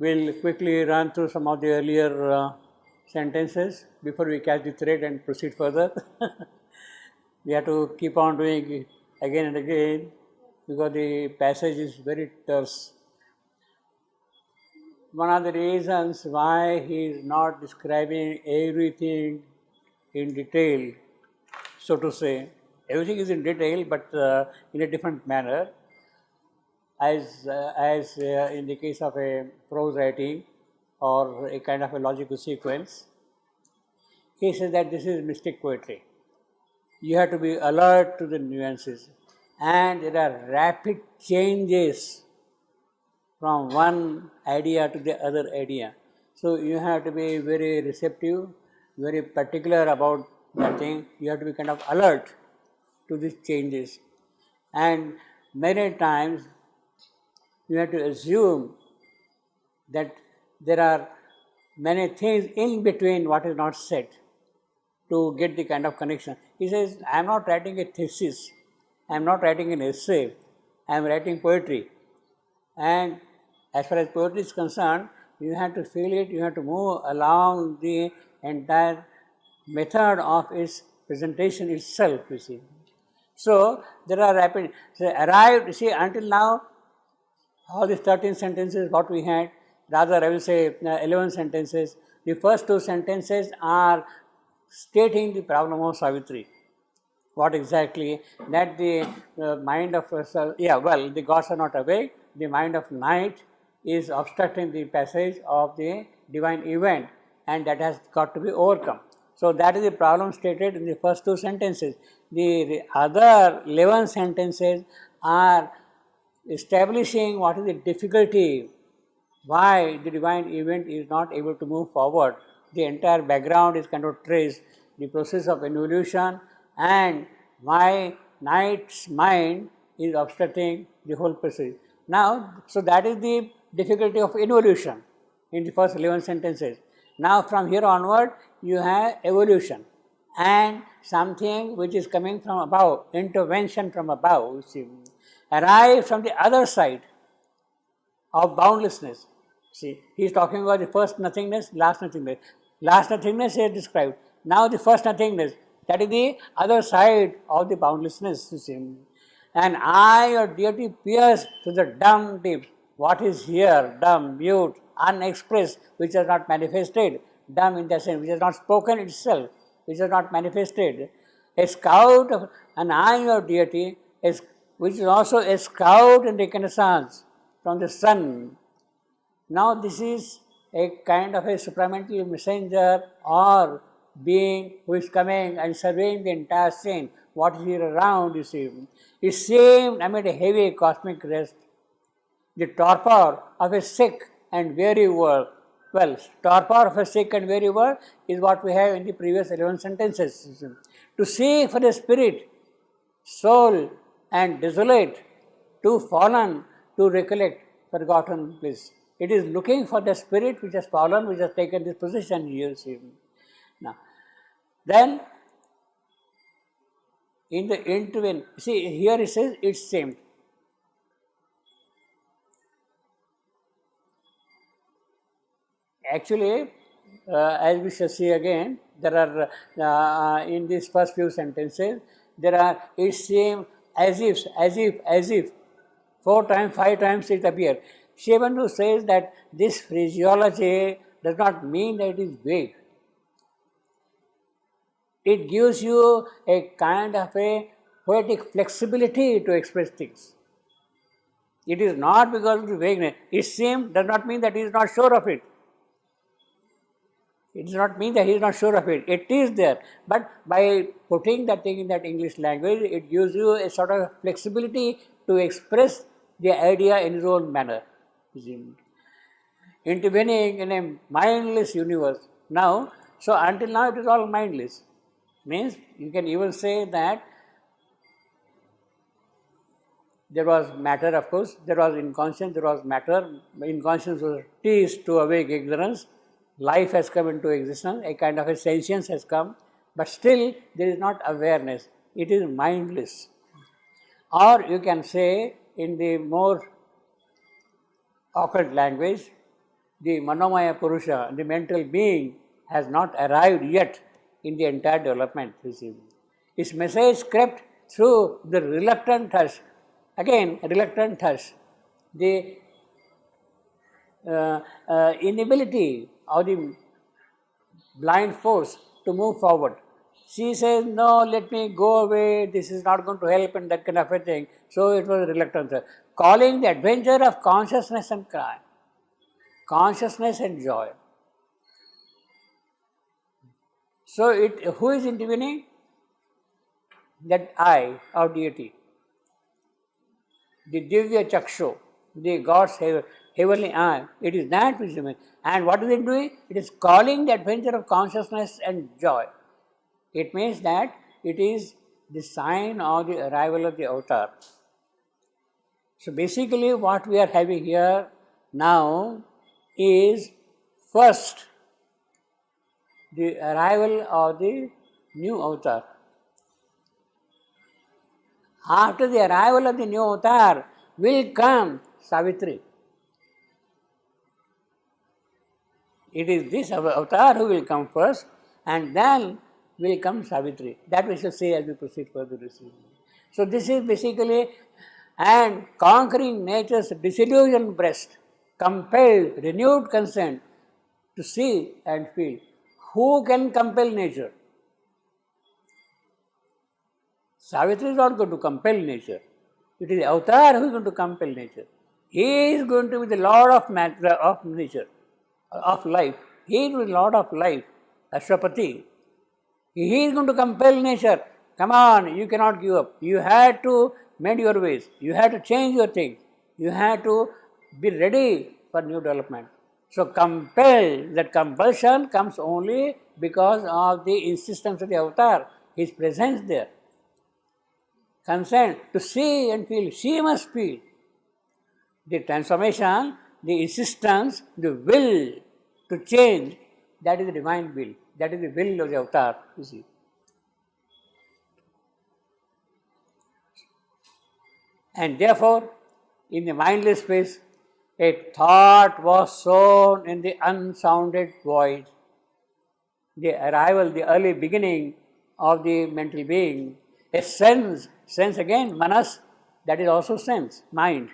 We'll quickly run through some of the earlier sentences before we catch the thread and proceed further. We have to keep on doing it again and again because the passage is very terse. One of the reasons why he is not describing everything in detail, so to say, everything is in detail but in a different manner, as in the case of a prose writing or a kind of a logical sequence. He says that this is mystic poetry. You have to be alert to the nuances, and there are rapid changes from one idea to the other idea. So you have to be very receptive, very particular about that thing. You have to be kind of alert to these changes. And many times you have to assume that there are many things in between what is not said to get the kind of connection. He says, I am not writing a thesis, I am not writing an essay, I am writing poetry. And as far as poetry is concerned, you have to feel it, you have to move along the entire method of its presentation itself, you see. So there are rapid, arrived, you see, until now, all these 13 sentences what we had, rather I will say 11 sentences. The first two sentences are stating the problem of Savitri. What exactly? That the mind of, the gods are not awake, the mind of night is obstructing the passage of the divine event, and that has got to be overcome. So that is the problem stated in the first two sentences. The other 11 sentences are establishing what is the difficulty, why the divine event is not able to move forward. The entire background is kind of traced, the process of involution, and why night's mind is obstructing the whole process. Now, so that is the difficulty of involution in the first 11 sentences. Now, from here onward, you have evolution and something which is coming from above, intervention from above, you see, arrive from the other side of boundlessness. See, he is talking about the first nothingness, last nothingness. Last nothingness is described. Now the first nothingness, that is the other side of the boundlessness, you see. And I, or deity, pierce to the dumb deep. What is here? Dumb, mute, unexpressed, which is not manifested. Dumb in the sense, which is not spoken itself, which is not manifested. A scout of an eye of deity, which is also a scout in reconnaissance from the sun. Now this is a kind of a supramental messenger or being who is coming and surveying the entire scene, what is here around, you see. It seemed amid a heavy cosmic rest, the torpor of a sick and weary world. Well, torpor of a sick and weary world is what we have in the previous 11 sentences. To seek for the spirit, soul and desolate, to fallen, to recollect, forgotten bliss. It is looking for the spirit which has fallen, which has taken this position here. See. Now, then in the intervene, see here it says it seemed. Actually, as we shall see again, there are in these first few sentences, there are it seemed, as if, 4 times, 5 times it appears. Sri Aurobindo says that this phraseology does not mean that it is vague. It gives you a kind of a poetic flexibility to express things. It is not because of the vagueness. It seems does not mean that he is not sure of it. It does not mean that he is not sure of it. It is there. But by putting that thing in that English language, it gives you a sort of flexibility to express the idea in his own manner. Intervening in a mindless universe. Now, so until now it is all mindless. Means you can even say that there was matter, of course, there was inconscience, there was matter. Inconscience was teased to awake ignorance. Life has come into existence, a kind of a sentience has come, but still there is not awareness. It is mindless. Or you can say in the more occult language, the Manomaya Purusha, the mental being, has not arrived yet in the entire development. Its message crept through the reluctant hush. Again, reluctant hush. The inability of the blind force to move forward. She says, no, let me go away, this is not going to help, and that kind of a thing. So it was reluctant. Calling the adventure of consciousness and crime, consciousness and joy. So who is intervening? That I of deity, the Divya Chakshu, the God's heavenly eye. It is that which is. And what is it doing? It is calling the adventure of consciousness and joy. It means that it is the sign of the arrival of the avatar. So basically what we are having here now is first the arrival of the new avatar. After the arrival of the new avatar will come Savitri. It is this avatar who will come first, and then will come Savitri. That we shall say as we proceed further. So this is basically, and conquering nature's disillusioned breast, compelled renewed consent to see and feel. Who can compel nature? Savitri is not going to compel nature. It is the avatar who is going to compel nature. He is going to be the Lord of nature, of life. He is the Lord of life, Ashwapati. He is going to compel nature. Come on, you cannot give up. You have to mend your ways. You have to change your things. You have to be ready for new development. So compel, that compulsion comes only because of the insistence of the avatar, his presence there. Consent to see and feel. She must feel. The transformation, the insistence, the will to change, that is the divine will. That is the will of the avatar, you see. And therefore, in the mindless space, a thought was sown in the unsounded void. The arrival, the early beginning of the mental being, a sense again, manas, that is also sense, mind,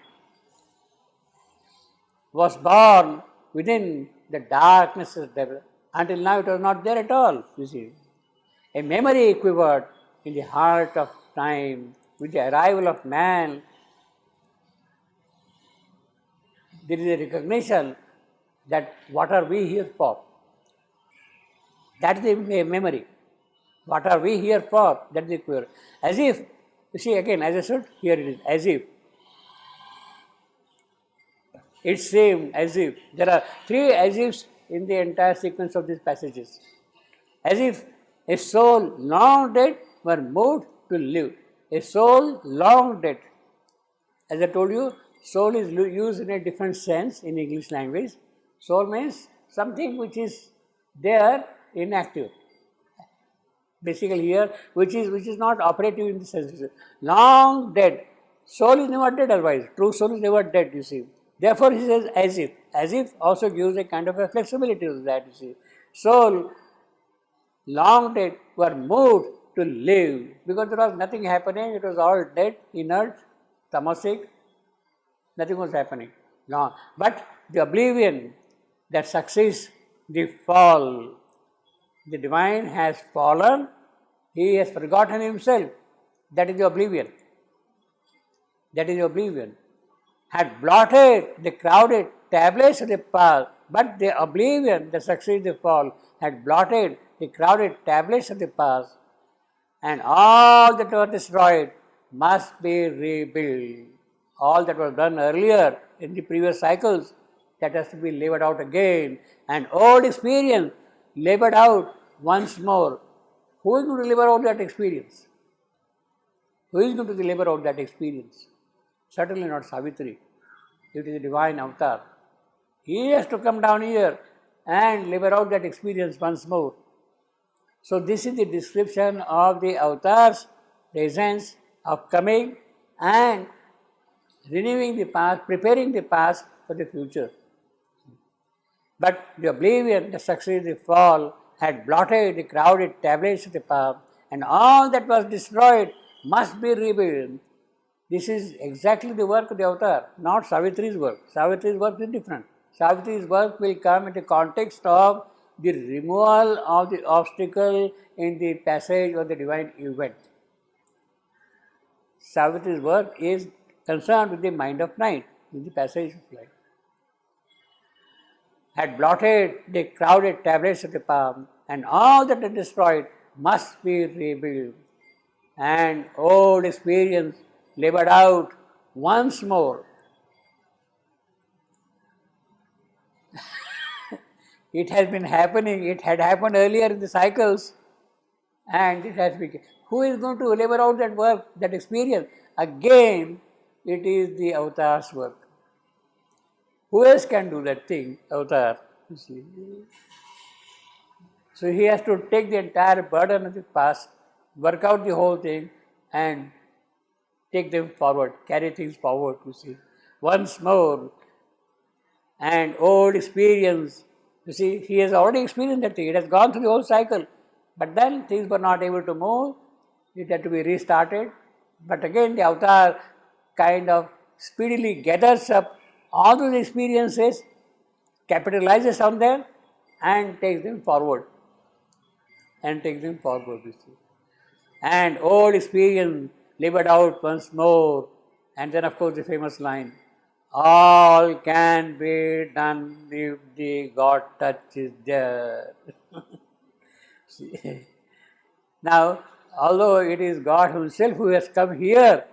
was born within the darkness of devil. Until now it was not there at all, you see. A memory quivered in the heart of time with the arrival of man. There is a recognition that what are we here for? That is a memory. What are we here for? That is the quiver. As if, you see again, as I said, here it is, as if. It seemed as if. There are three as ifs in the entire sequence of these passages. As if a soul long dead were moved to live. A soul long dead. As I told you, soul is used in a different sense in English language. Soul means something which is there, inactive. Basically here, which is not operative in the sense. Long dead. Soul is never dead otherwise. True soul is never dead, you see. Therefore he says as if. As if also gives a kind of a flexibility to that, you see. Soul long dead were moved to live, because there was nothing happening, it was all dead, inert, tamasic, nothing was happening. No. But the oblivion that succeeds the fall, the divine has fallen, he has forgotten himself, that is the oblivion. That is the oblivion. Had blotted the crowded tablets of the past, but the oblivion that succeeds the fall had blotted the crowded tablets of the past, and all that was destroyed must be rebuilt. All that was done earlier in the previous cycles, that has to be labored out again, and old experience labored out once more. Who is going to labor out that experience? Who is going to labor out that experience? Certainly not Savitri. It is a divine avatar. He has to come down here and labor out that experience once more. So this is the description of the avatar's presence of coming and renewing the past, preparing the past for the future. But the oblivion, the successive fall, had blotted the crowded tablets of the palm, and all that was destroyed must be rebuilt. This is exactly the work of the avatar, not Savitri's work. Savitri's work is different. Savitri's work will come in the context of the removal of the obstacle in the passage of the divine event. Savitri's work is concerned with the mind of night, with the passage of light. Had blotted the crowded tablets of the palm, and all that is destroyed must be rebuilt. And old experience labored out once more. It has been happening, it had happened earlier in the cycles, and it has become. Who is going to labor out that work, that experience? Again, it is the avatar's work. Who else can do that thing? Avatar. You see. So he has to take the entire burden of the past, work out the whole thing, and take them forward, carry things forward, you see. Once more, and old experience, you see, he has already experienced that thing, it has gone through the whole cycle, but then things were not able to move, it had to be restarted. But again, the avatar kind of speedily gathers up all those experiences, capitalizes on them, and takes them forward. You see. And old experience labored out once more. And then, of course, the famous line, all can be done if the God touch is there. See. Now, although it is God Himself who has come here,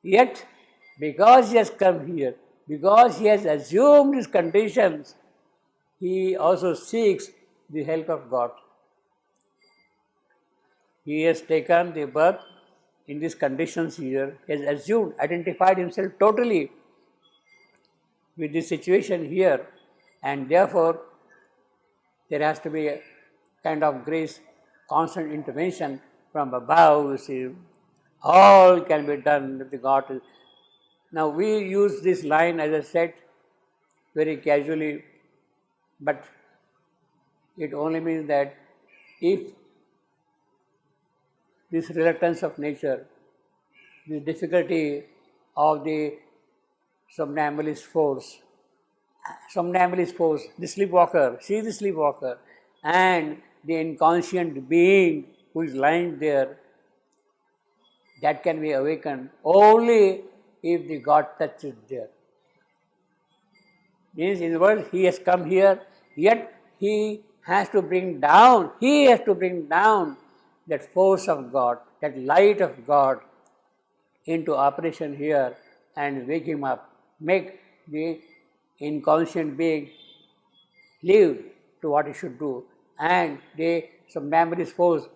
yet because He has come here, because He has assumed His conditions, He also seeks the help of God. He has taken the birth in these conditions here, he has assumed, identified himself totally with the situation here, and therefore there has to be a kind of grace, constant intervention from above. You see, all can be done if the God is. Now we use this line, as I said, very casually, but it only means that if this reluctance of nature, the difficulty of the somnambulist force, the sleepwalker, she is the sleepwalker, and the inconscient being who is lying there, that can be awakened only if the God touch is there. Means, in other words, he has come here, yet he has to bring down that force of God, that light of God into operation here and wake him up, make the inconscient being live to what he should do, and the somnambulist force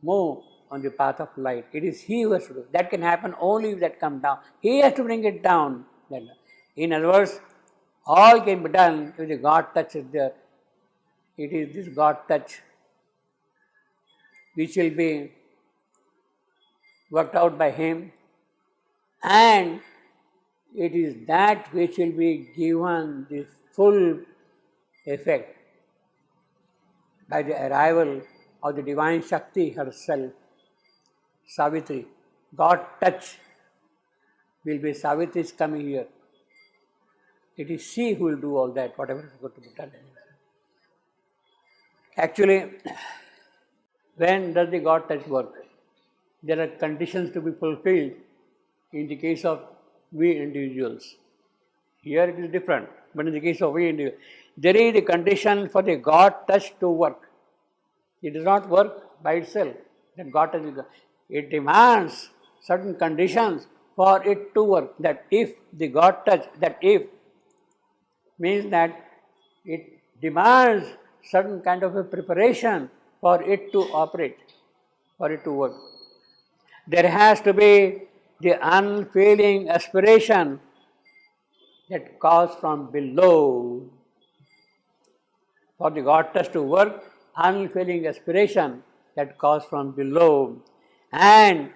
move on the path of light. It is he who has to do. That can happen only if that comes down. He has to bring it down. In other words, all can be done if the God touch is there. It is this God touch which will be worked out by him, and it is that which will be given the full effect by the arrival of the divine Shakti herself, Savitri. God touch will be Savitri's coming here. It is she who will do all that, whatever is going to be done. Actually, when does the God touch work? There are conditions to be fulfilled in the case of we individuals. Here it is different, but in the case of we individuals, there is a condition for the God touch to work. It does not work by itself. That God touch is, it demands certain conditions for it to work. That if the God touch, that if means that it demands certain kind of a preparation for it to operate, for it to work. There has to be the unfailing aspiration that comes from below. For the God touch to work, unfailing aspiration that comes from below. And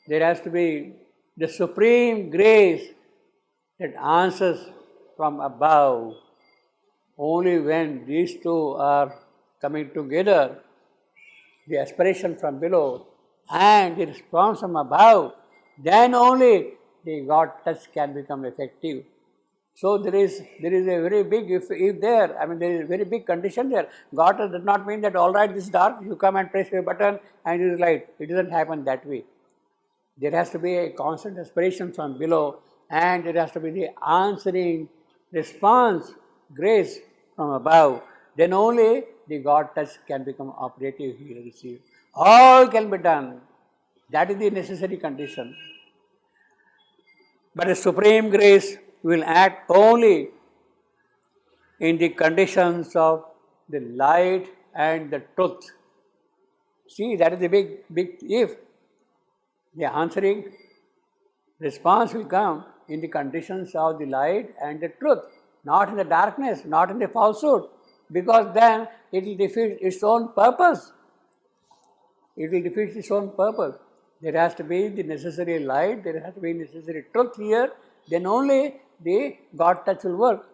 there has to be the supreme grace that answers from above. only when these two are coming together, the aspiration from below and the response from above, then only the God touch can become effective. So there is a very big, if there, I mean there is a very big condition there. God touch does not mean that all right, this is dark, you come and press a button and it is light. It doesn't happen that way. There has to be a constant aspiration from below, and there has to be the answering response, grace from above. Then only the God touch can become operative here, you see. All can be done. That is the necessary condition. But the supreme grace will act only in the conditions of the light and the truth. See, that is the big if. The answering response will come in the conditions of the light and the truth, not in the darkness, not in the falsehood, because then it will defeat its own purpose. It will defeat its own purpose. There has to be the necessary light, there has to be necessary truth here, then only the God touch will work.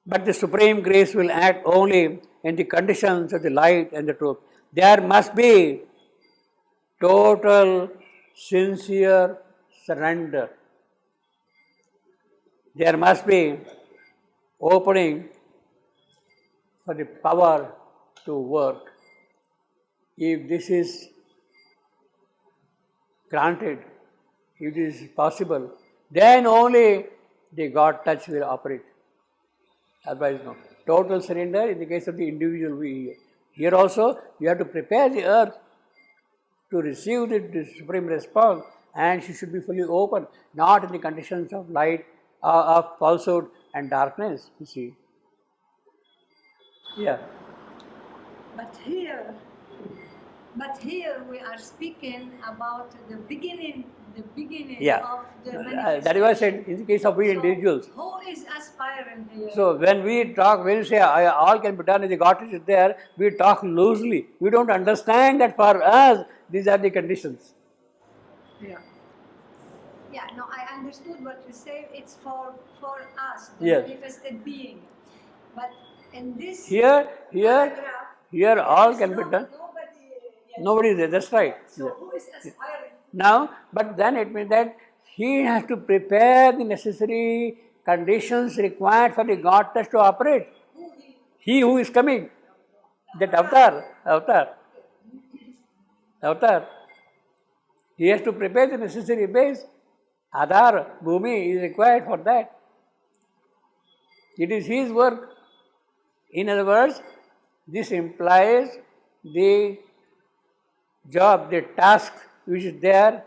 But the supreme grace will act only in the conditions of the light and the truth. There must be total, sincere surrender. There must be opening for the power to work. If this is granted, if it is possible, then only the God touch will operate. Otherwise, no. Total surrender in the case of the individual we. Here also, you have to prepare the earth to receive the supreme response, and she should be fully open, not in the conditions of light, of falsehood and darkness, you see. Yeah. But here we are speaking about the beginning Yeah. of the manifestation. That is why I said in the case of we individuals. Who is aspiring here? So when we talk, when we say all can be done if the God is there, we talk loosely. We don't understand that for us these are the conditions. Yeah. Yeah, no, I understood what you say. It's for us, the Yes. manifested being. But in this Here paragraph, all can be done. Nobody Nobody is there, that's right. So who is aspiring? Now, but then it means that he has to prepare the necessary conditions required for the God touch to operate. He who is coming, that avatar. He has to prepare the necessary base. Adhar, Bhumi is required for that. It is his work. In other words, this implies the job, the task which is there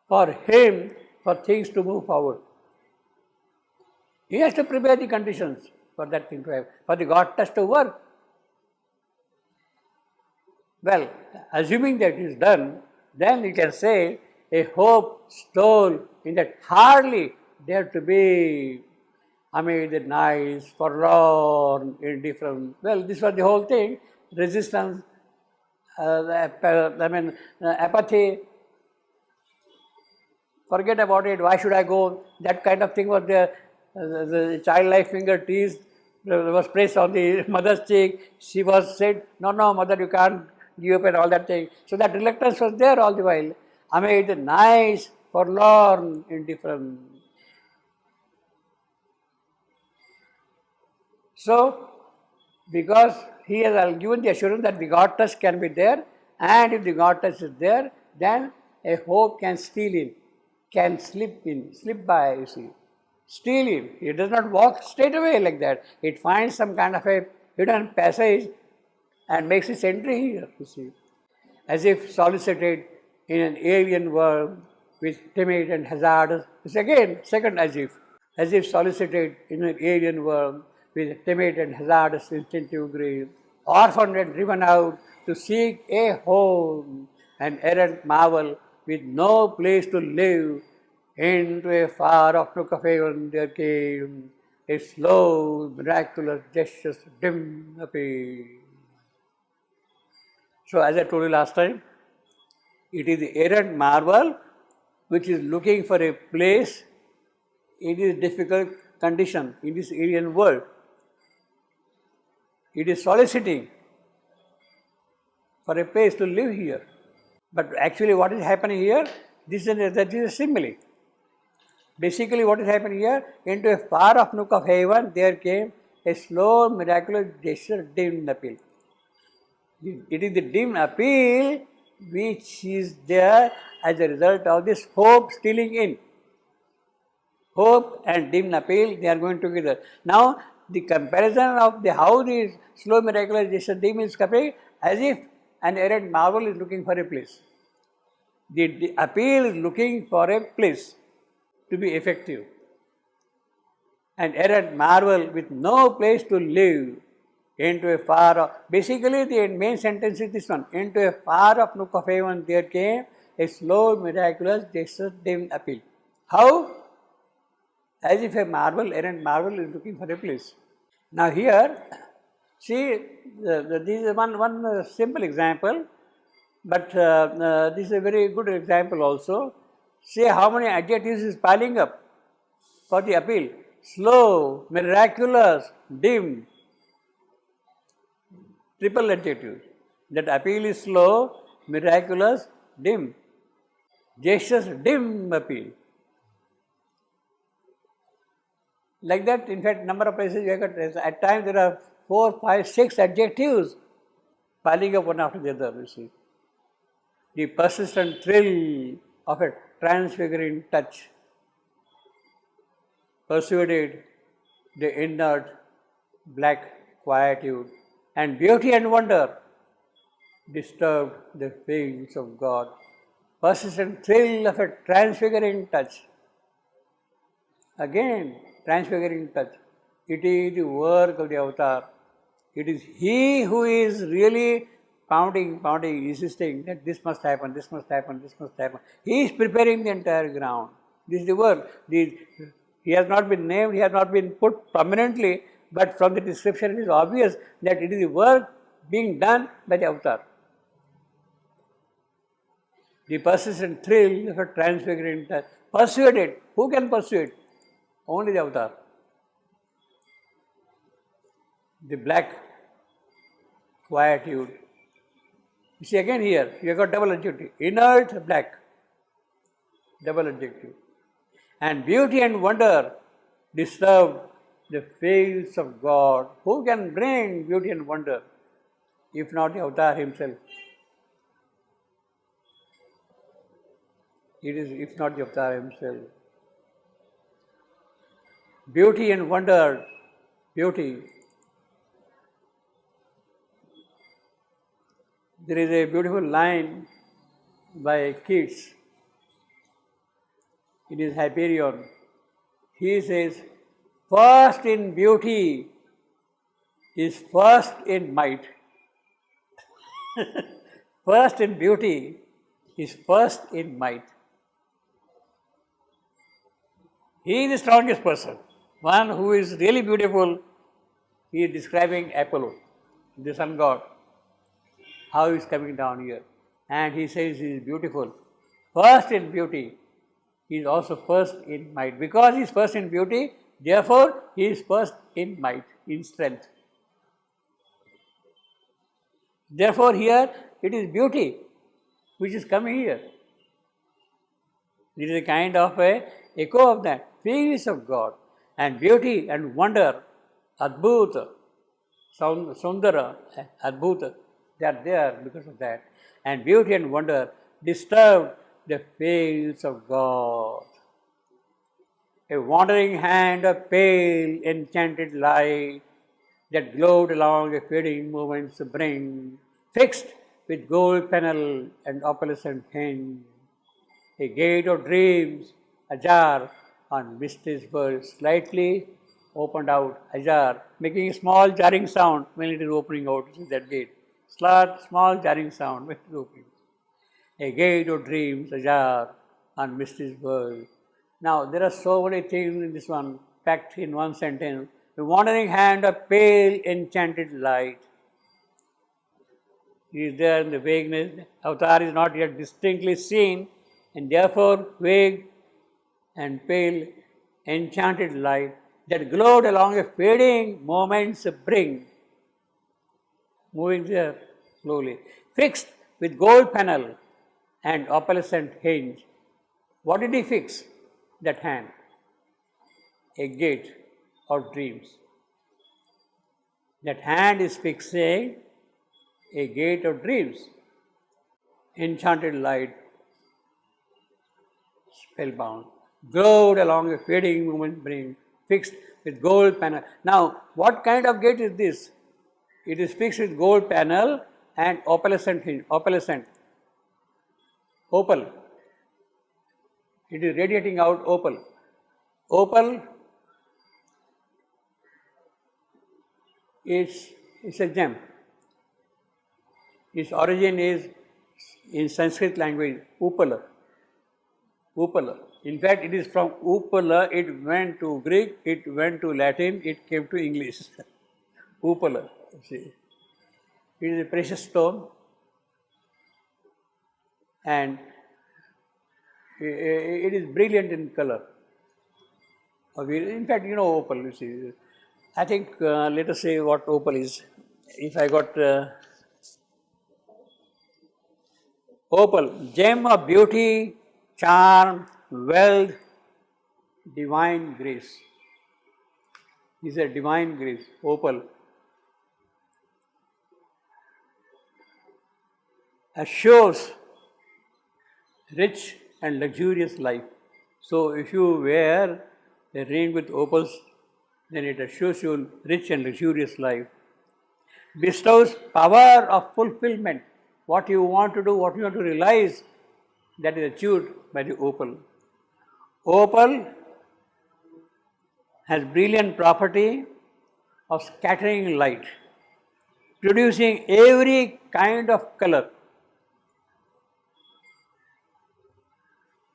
for him for things to move forward. He has to prepare the conditions for that thing to happen, for the God touch to work. Well, assuming that is done, then we can say a hope stole in that hardly dare to be amid the nice, forlorn, indifferent. Well, this was the whole thing. Resistance, apathy. Forget about it. Why should I go? That kind of thing was there. The childlike finger teased, was placed on the mother's cheek. She was said, no, mother, you can't give up and all that thing. So that reluctance was there all the while. Amid the nice, forlorn, indifferent. So, because he has given the assurance that the God touch can be there, and if the God touch is there, then a hope can steal in, can slip by, you see. Steal in. It does not walk straight away like that. It finds some kind of a hidden passage and makes its entry here, you see. As if solicited in an alien world with timid and hazardous. It's again, second as if solicited in an alien world with timid and hazardous instinctive grace, orphaned and driven out to seek a home, an errant marvel with no place to live, into a far-off nook of heaven there came a slow, miraculous, gestures dim appeal. So as I told you last time, it is the errant marvel which is looking for a place. It is difficult condition in this alien world. It is soliciting for a place to live here. But actually what is happening here, that is a simile. Basically what is happening here, into a far off nook of heaven there came a slow miraculous gesture, dim appeal. It is the dim appeal which is there as a result of this hope stealing in. Hope and dim appeal, they are going together. Now the comparison of how the slow miraculous gesture dim is coming, as if an errant marvel is looking for a place. The appeal is looking for a place to be effective. An errant marvel with no place to live, into a far off, basically the main sentence is this one, into a far off nook of heaven there came a slow miraculous gesture dim appeal. How? As if a marvel, errant marvel is looking for a place. Now here, see, this is one simple example, but this is a very good example also. See how many adjectives is piling up for the appeal. Slow, miraculous, dim. Triple adjective. That appeal is slow, miraculous, dim. Gestures, dim appeal. Like that, in fact, number of places you got, at times there are 4, 5, 6 adjectives piling up one after the other, you see. The persistent thrill of a transfiguring touch persuaded the inert black quietude, and beauty and wonder disturbed the fields of God. Persistent thrill of a transfiguring touch. Again, transfiguring touch. It is the work of the avatar. It is he who is really pounding, insisting that this must happen, this must happen, this must happen. He is preparing the entire ground. This is the work. He has not been named, he has not been put prominently, but from the description it is obvious that it is the work being done by the avatar. The persistent thrill of a transfiguring touch. Persuaded. Who can persuade? Only the avatar. The black quietude. You see again here, you have got double adjective. Inert black. Double adjective. And beauty and wonder disturbed the fields of God. Who can bring beauty and wonder if not the avatar himself? It is if not the avatar himself. Beauty and wonder, beauty. There is a beautiful line by Keats in his Hyperion. He says, first in beauty is first in might. First in beauty is first in might. He is the strongest person. One who is really beautiful, he is describing Apollo, the sun god, how he is coming down here. And he says he is beautiful. First in beauty, he is also first in might. Because he is first in beauty, therefore he is first in might, in strength. Therefore here it is beauty which is coming here. It is a kind of a echo of that. Fields of God and beauty and wonder, Adbhuta, Sundara, Adbhuta, they are there because of that. And beauty and wonder disturbed the fields of God. A wandering hand of pale, enchanted light that glowed along a fading moment's brink, fixed with gold panel and opalescent hinge. A gate of dreams, ajar on Misty's world, slightly opened out, ajar, making a small jarring sound when it is opening out. This is that gate. Small jarring sound when it is opening. A gate of dreams, ajar on Misty's world. Now, there are so many things in this one, packed in one sentence. The wandering hand of pale, enchanted light. He is there in the vagueness. Avatar is not yet distinctly seen, and therefore vague and pale, enchanted light that glowed along a fading moment's brink, moving there slowly, fixed with gold panel and opalescent hinge. What did he fix? That hand. A gate of dreams. That hand is fixing a gate of dreams. Enchanted light, spellbound, glowed along a fading moment brink, fixed with gold panel. Now, what kind of gate is this? It is fixed with gold panel and opalescent hinge, opal. It is radiating out opal. Opal is a gem. Its origin is in Sanskrit language, upala. Upala. In fact, it is from upala, it went to Greek, it went to Latin, it came to English. Upala. See. It is a precious stone and it is brilliant in color. In fact, you know opal, you see. I think, let us say what opal is. If I got opal, gem of beauty, charm, wealth, divine grace. These are divine grace, opal. Assures rich and luxurious life. So, if you wear a ring with opals, then it assures you rich and luxurious life. Bestows power of fulfillment. What you want to do, what you want to realize, that is achieved by the opal. Opal has brilliant property of scattering light, producing every kind of color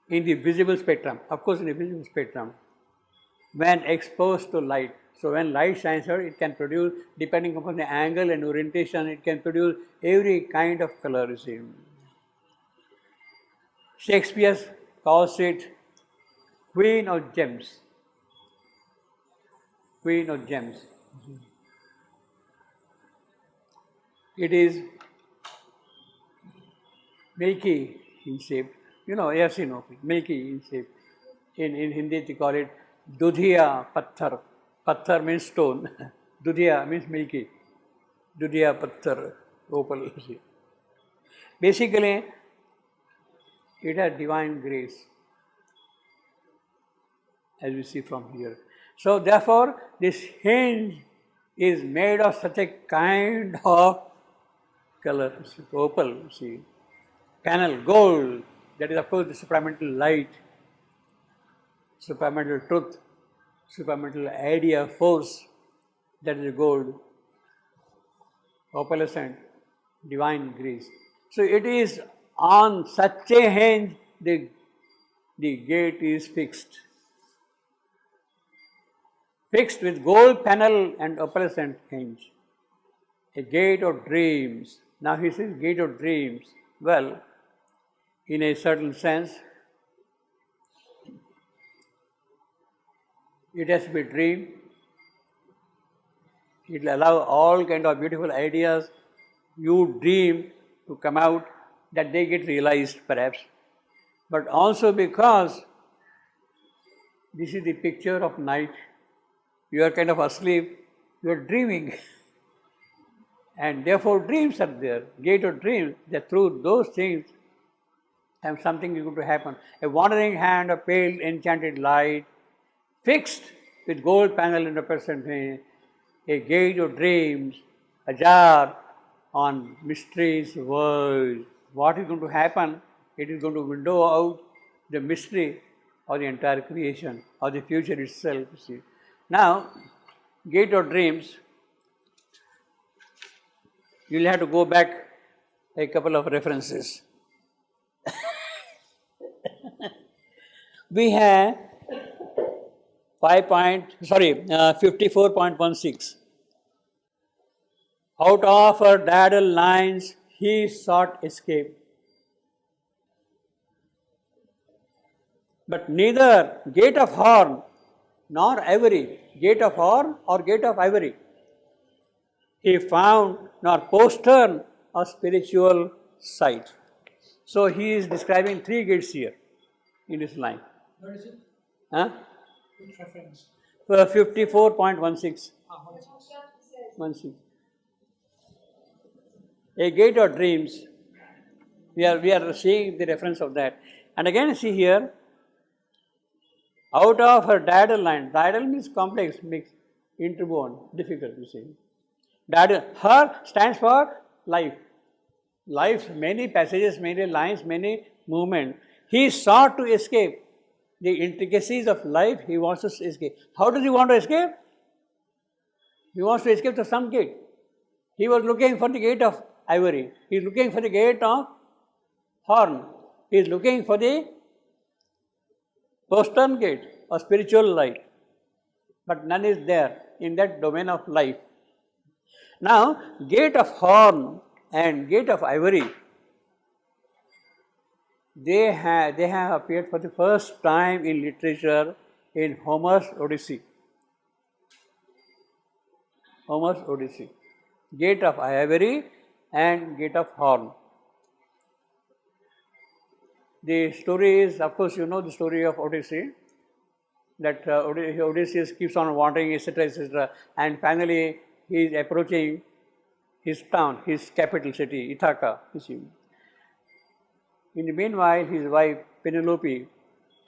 in the visible spectrum, of course in the visible spectrum, when exposed to light. So when light shines out, it can produce, depending upon the angle and orientation, it can produce every kind of color, you see. Shakespeare calls it Queen of Gems. Queen of Gems. It is milky in shape. You know, you have seen milky in shape. In Hindi they call it Dudhiya Patthar. Patthar means stone. Dudhiya means milky. Dudhiya Patthar, opal. Basically, it has divine grace, as we see from here. So therefore, this hinge is made of such a kind of color, opal, see. Panel, gold, that is of course the supramental light, supramental truth, supramental idea, force, that is gold, opalescent, divine grace. So it is on such a hinge the gate is fixed. Fixed with gold panel and opalescent hinge. A gate of dreams. Now he says gate of dreams. Well, in a certain sense, it has to be a dream. It will allow all kind of beautiful ideas you dream to come out, that they get realized perhaps. But also because this is the picture of night, you are kind of asleep, you are dreaming. And therefore dreams are there, gate of dreams, that through those things something is going to happen. A wandering hand of pale enchanted light, fixed with gold panel and opalescent hinge, a gate of dreams, ajar on mysteries world. What is going to happen? It is going to window out the mystery of the entire creation, of the future itself. See. Now, gate of dreams, you will have to go back a couple of references. We have 54.16. Out of her daedal lines, he sought escape. But neither gate of horn nor ivory, gate of horn or gate of ivory. He found nor postern or spiritual sight. So he is describing three gates here in this line. What is it? Huh? Which reference? 54.16. 16. A gate of dreams. We are seeing the reference of that. And again see here, out of her diadal line, diadal means complex, mixed, interwoven, difficult, you see. Diadal, her stands for life. Life, many passages, many lines, many movements. He sought to escape the intricacies of life, he wants to escape. How does he want to escape? He wants to escape to some gate. He was looking for the gate of ivory. He is looking for the gate of horn. He is looking for the postern gate or spiritual light. But none is there in that domain of life. Now, gate of horn and gate of ivory, they have appeared for the first time in literature in Homer's Odyssey. Homer's Odyssey. Gate of ivory and gate of horn. The story is, of course, you know the story of Odyssey, that Odysseus keeps on wandering, etc., etc., and finally he is approaching his town, his capital city, Ithaca. In the meanwhile, his wife Penelope,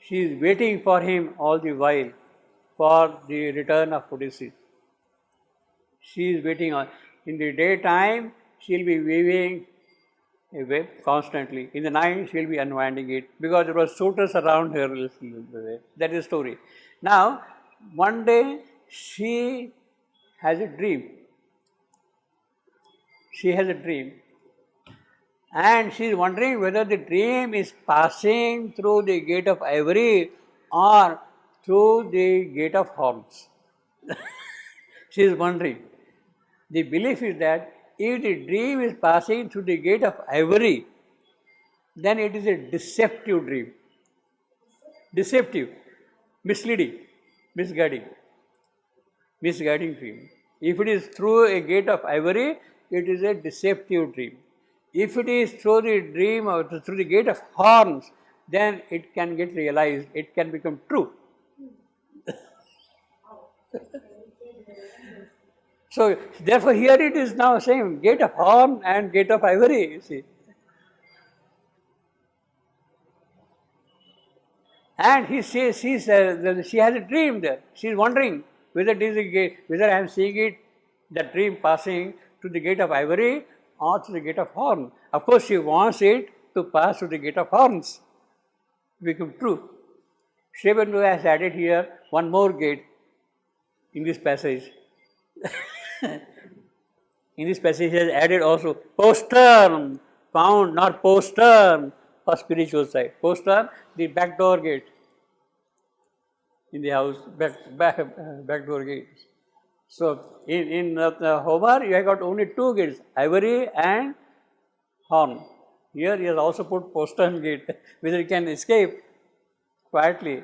she is waiting for him all the while for the return of Odysseus. She is waiting on. In the daytime, she will be weaving a web constantly. In the night, she will be unwinding it because there were suitors around her. That is the story. Now, one day she has a dream. She has a dream. And she is wondering whether the dream is passing through the gate of ivory or through the gate of horns. She is wondering. The belief is that if the dream is passing through the gate of ivory, then it is a deceptive dream. Deceptive, misleading, misguiding dream. If it is through a gate of ivory, it is a deceptive dream. If it is through the dream or through the gate of horns, then it can get realized, it can become true. So, therefore, here it is now saying gate of horn and gate of ivory, you see. And he says, she has a dream there. She is wondering whether it is a gate, whether I am seeing it, that dream passing to the gate of ivory or to the gate of horn. Of course, she wants it to pass to the gate of horns, become true. Sri Aurobindo has added here one more gate in this passage. In this passage, he has added also postern, found not postern for spiritual side. Postern, the back door gate in the house, back door gate. So, in Homer, you have got only two gates, ivory and horn. Here, he has also put postern gate, whether he can escape quietly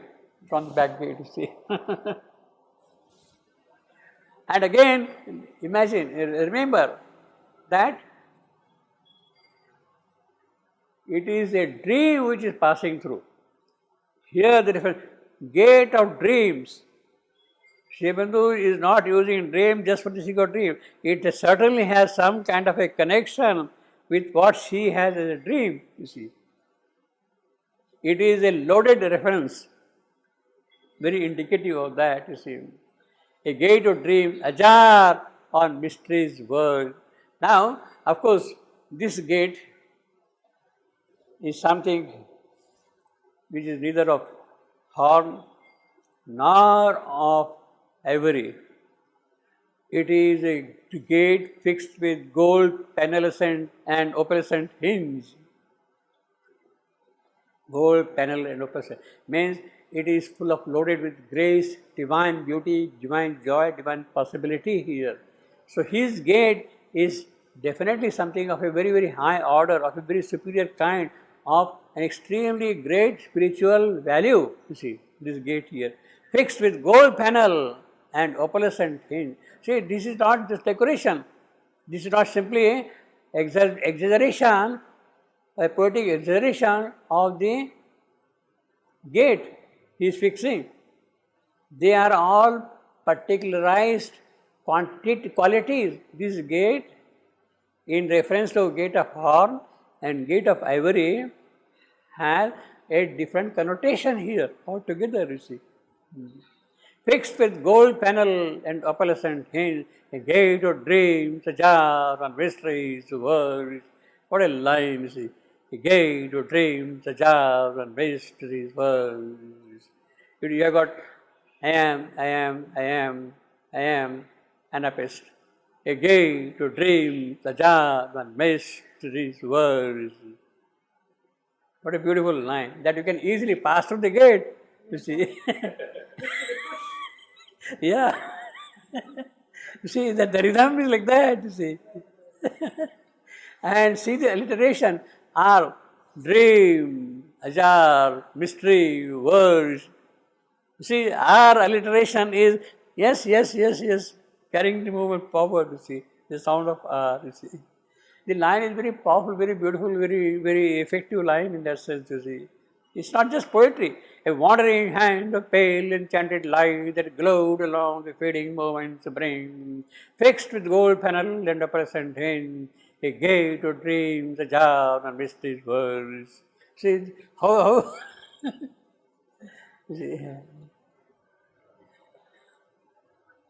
from the back gate, you see. And again, imagine, remember that it is a dream which is passing through. Here the difference, gate of dreams. Sri Aurobindo is not using dream just for the sake of dream. It certainly has some kind of a connection with what she has as a dream, you see. It is a loaded reference, very indicative of that, you see. A gate of dreams, ajar on mysteries world. Now, of course, this gate is something which is neither of horn nor of ivory. It is a gate fixed with gold panelescent and opalescent hinge. Gold panel and opalescent means it is full of loaded with grace, divine beauty, divine joy, divine possibility here. So his gate is definitely something of a very, very high order, of a very superior kind, of an extremely great spiritual value, you see, this gate here. fixed with gold panel and opalescent hinge. See, this is not just decoration. This is not simply exaggeration, a poetic exaggeration of the gate he is fixing. They are all particularized qualities. This gate, in reference to gate of horn and gate of ivory, has a different connotation here altogether, you see. Fixed with gold panel and opalescent hinge, a gate of dreams, ajar and mysteries, words. What a line, you see. A gate of dreams, ajar and mysteries, words. You have got I am, Anapist. A gate to dreams, ajar and mysteries, words. What a beautiful line, that you can easily pass through the gate, you see. Yeah. You see, that the rhythm is like that, you see. And see the alliteration, are dream, ajar, mystery, words. You see, our alliteration is yes, carrying the movement forward, you see, the sound of R, you see. The line is very powerful, very beautiful, very effective line in that sense, you see. It's not just poetry. A wandering hand of pale enchanted light that glowed along the fading moments bring, fixed with gold panel and opalescent hinge, a gate to dreams, ajar and mysteries words. See how you see.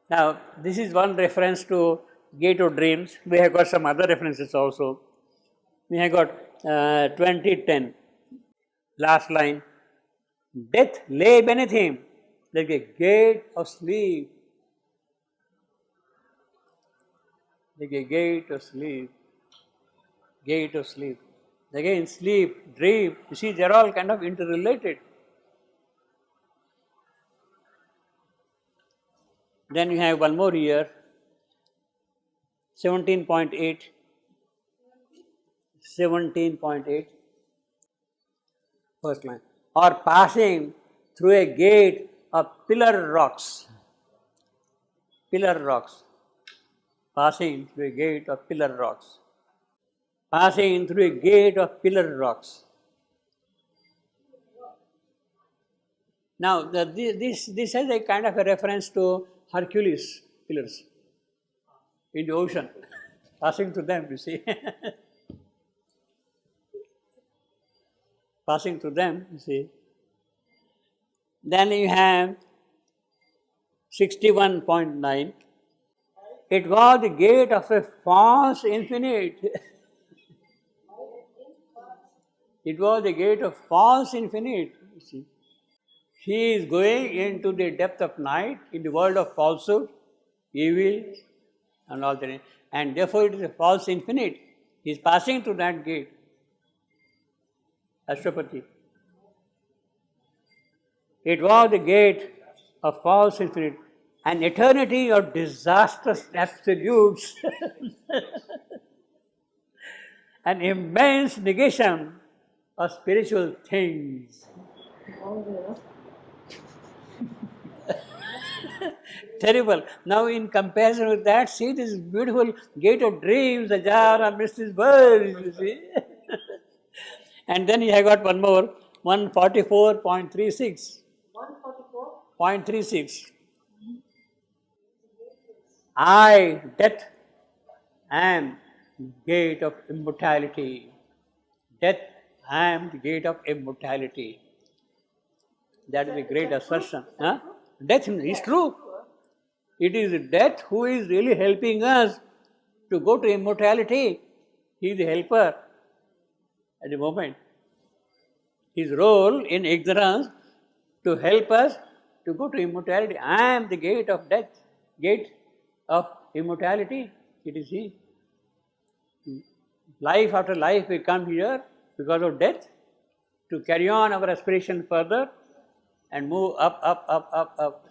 Now, this is one reference to gate of dreams. We have got some other references also. We have got 2010, last line. Death lay beneath him like a gate of sleep. Like a gate of sleep. Gate of sleep. Again, sleep, dream. You see, they are all kind of interrelated. Then you have one more here, 17.8. 17.8. First line. Or passing through a gate of pillar rocks. Pillar rocks. Passing through a gate of pillar rocks. Passing through a gate of pillar rocks. Now, this has a kind of a reference to Hercules pillars in the ocean. Passing through them, you see. Passing through them, you see. Then you have 61.9. It was the gate of a false infinite. It was the gate of false infinite, you see. He is going into the depth of night, in the world of falsehood, evil, and all that. And therefore it is a false infinite. He is passing through that gate. Ashwapati. It was the gate of false infinite, an eternity of disastrous absolutes, an immense negation of spiritual things. Terrible. Now, in comparison with that, see this beautiful gate of dreams, ajar and mysteries words, you see. And then you have got one more, 144.36. 144.36. I, death, am gate of immortality. Death, I am the gate of immortality. That is a great assertion. Huh? Death is true. It is death who is really helping us to go to immortality. He is the helper at the moment. His role in ignorance to help us to go to immortality. I am the gate of death, gate of immortality. It is he. Life after life we come here because of death to carry on our aspiration further and move up.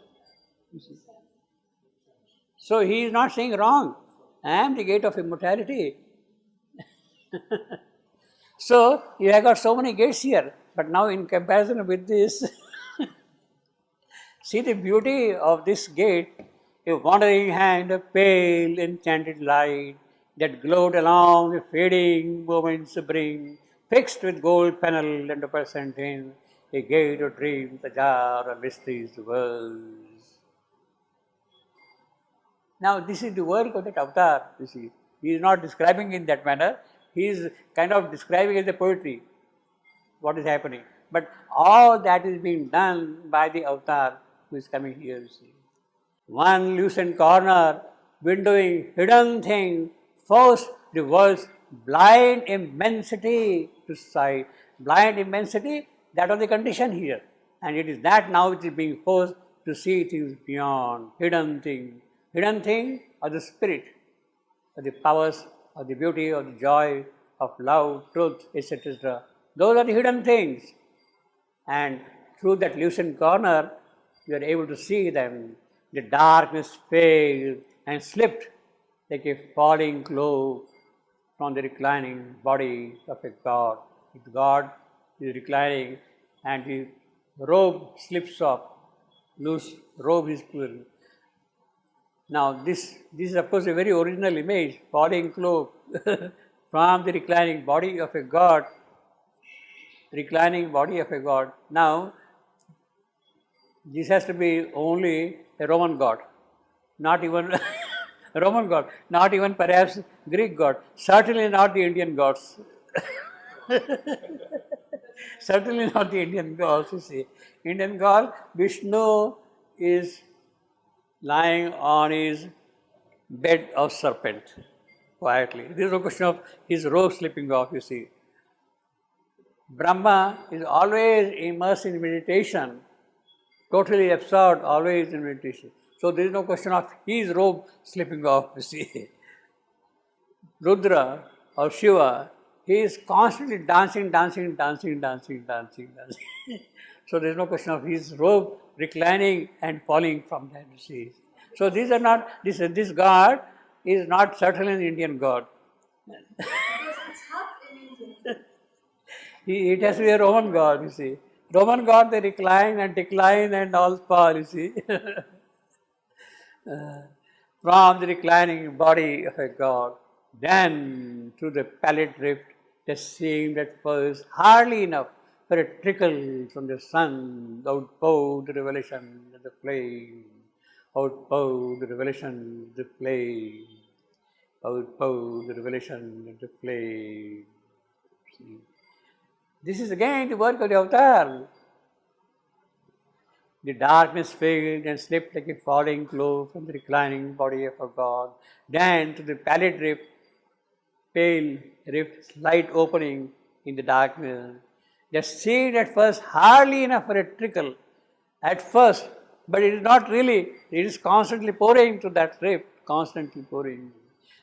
So he is not saying wrong. I am the gate of immortality. So you have got so many gates here, but now in comparison with this, See the beauty of this gate, a wandering hand of pale enchanted light that glowed along the fading moments bring, fixed with gold panel and a percent in, a gate of dreams, a jar of mysteries worlds. Now this is the work of that avatar, you see. He is not describing in that manner, he is kind of describing as a poetry, what is happening. But all that is being done by the avatar who is coming here, you see. One loosened corner, windowing hidden thing, forced the world's blind immensity to sight. Blind immensity, that was the condition here. And it is that now which is being forced to see things beyond, hidden thing. Hidden thing of the spirit, of the powers, of the beauty, of the joy, of love, truth, etc. Those are the hidden things. And through that loosened corner, you are able to see them. The darkness failed and slipped like a falling cloak from the reclining body of a god. If God is reclining and his robe slips off, loose robe is pulled. Now this is of course a very original image, falling cloak from the reclining body of a god. Reclining body of a god. Now, this has to be only a Roman god, not even Roman god, not even perhaps Greek god, certainly not the Indian gods. Certainly not the Indian gods, you see. Indian god, Vishnu is lying on his bed of serpent, quietly. There is no question of his robe slipping off, you see. Brahma is always immersed in meditation, totally absorbed, always in meditation. So there is no question of his robe slipping off, you see. Rudra or Shiva, he is constantly dancing. So there is no question of his robe reclining and falling from that, you see. So these are not, this god is not certainly an Indian god. It has to be a Roman god, you see. Roman god, they recline and decline and all fall, you see. From the reclining body of a god, then through the pallet rift that seemed at first hardly enough for a trickle from the sun, outpoured the revelation of the flame, outpoured the revelation of the flame, outpoured the revelation of the flame. See? This is again the work of the avatar. The darkness failed and slipped like a falling cloak from the reclining body of a god. Then to the pallid rift, pale rift, slight opening in the darkness. That seemed at first hardly enough for a trickle. At first, but it is not really. It is constantly pouring to that rift, constantly pouring.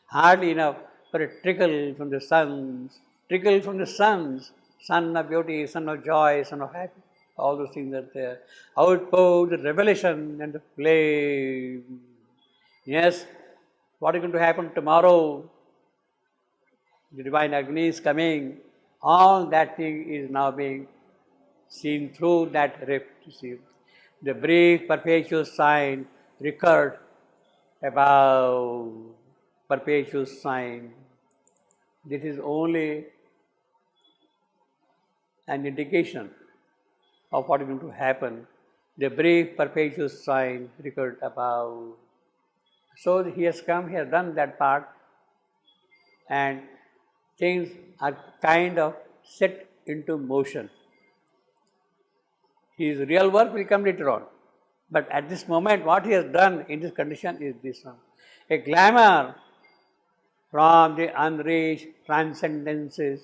Hardly enough for a trickle from the suns. Trickle from the suns. Sun of beauty, sun of joy, sun of happiness, all those things are there. Outpoured the revelation and the flame. Yes, what is going to happen tomorrow? The divine Agni is coming. All that thing is now being seen through that rift. You see, the brief perpetual sign recurred above perpetual sign. This is only an indication of what is going to happen. The brief perpetual sign recurred above. So he has come, he has done that part, and things are kind of set into motion. His real work will come later on. But at this moment, what he has done in this condition is this one. A glamour from the unreached transcendences,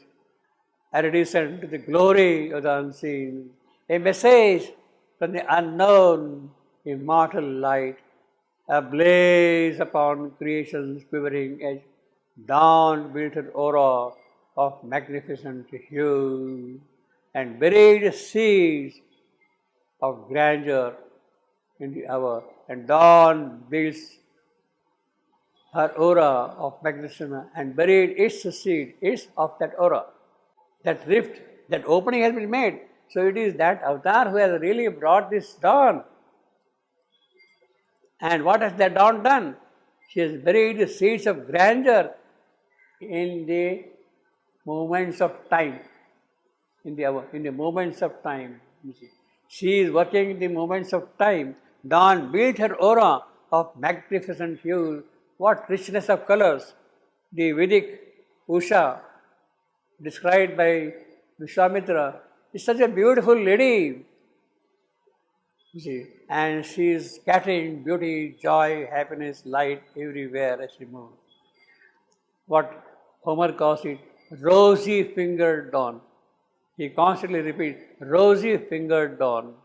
a redescent to the glory of the unseen, a message from the unknown immortal light, a blaze upon creation's quivering edge, dawn-belted aura of magnificent hue, and buried seeds of grandeur in the hour, and dawn builds her aura of magnificence and buried its seed, its of that aura. That rift, that opening has been made. So it is that avatar who has really brought this dawn. And what has that dawn done? She has buried the seeds of grandeur in the moments of time. In the moments of time. You see. She is working in the moments of time. Dawn built her aura of magnificent hues. What richness of colors! The Vedic Usha, described by Vishwamitra, is such a beautiful lady. You see, and she is scattering beauty, joy, happiness, light everywhere as she moves. What Homer calls it, rosy fingered dawn. He constantly repeats, rosy fingered dawn.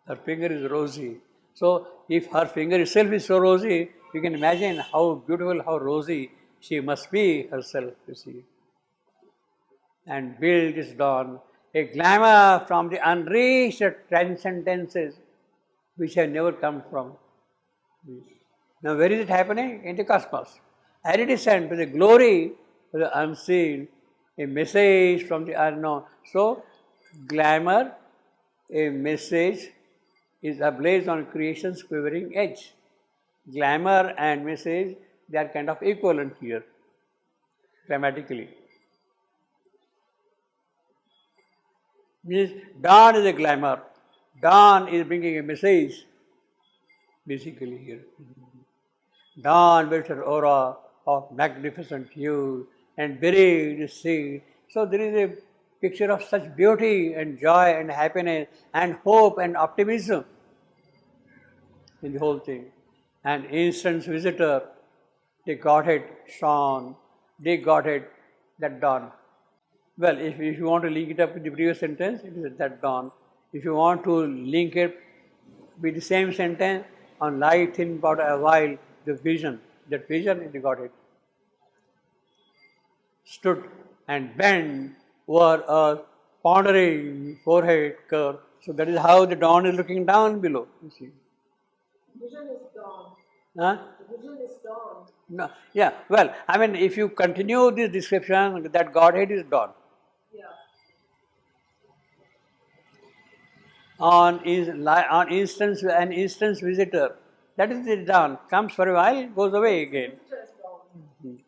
Her finger is rosy. So, if her finger itself is so rosy, you can imagine how beautiful, how rosy she must be herself, you see. And build this dawn, a glamour from the unreached transcendences which have never come from. Now, where is it happening? In the cosmos. And it is sent to the glory of the unseen, a message from the unknown. So, glamour, a message, is ablaze on creation's quivering edge. Glamour and message, they are kind of equivalent here, grammatically. Means dawn is a glamour. Dawn is bringing a message, basically here. Dawn built her aura of magnificent hue and buried the seed. So there is a picture of such beauty and joy and happiness and hope and optimism in the whole thing. An instant visitor, the Godhead shone, the Godhead that dawn. Well, if you want to link it up with the previous sentence, it is that dawn. If you want to link it with the same sentence, on light thin powder a while, the vision, that vision is the Godhead. Stood and bent over a pondering forehead curve. So that is how the dawn is looking down below, you see. Vision is dawn. Huh? Vision is dawn. No, yeah, well, I mean, if you continue this description, that Godhead is dawn. Yeah. On instance, an instance visitor, that is the dawn, comes for a while, goes away again. Vision is dawn.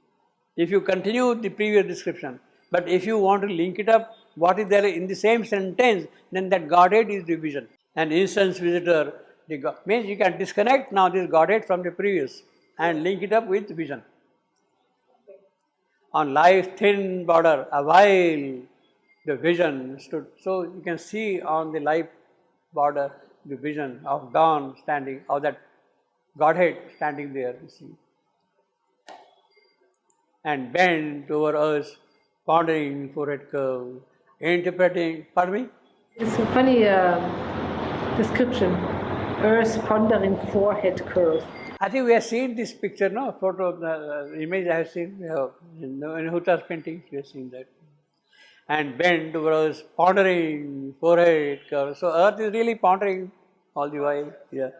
If you continue the previous description, but if you want to link it up, what is there in the same sentence, then that Godhead is the vision. An instance visitor, means you can disconnect now this Godhead from the previous and link it up with vision. On life's thin border, a while the vision stood. So you can see on the life border the vision of dawn standing, of that Godhead standing there, you see. And bent over us, pondering forehead curve, interpreting, pardon me? It's a funny description. Earth's pondering forehead curve. I think we have seen this picture, no? Photo, the image I have seen in Huta's paintings, we have seen that. And bent over us, pondering forehead curve. So Earth is really pondering all the while. Yeah.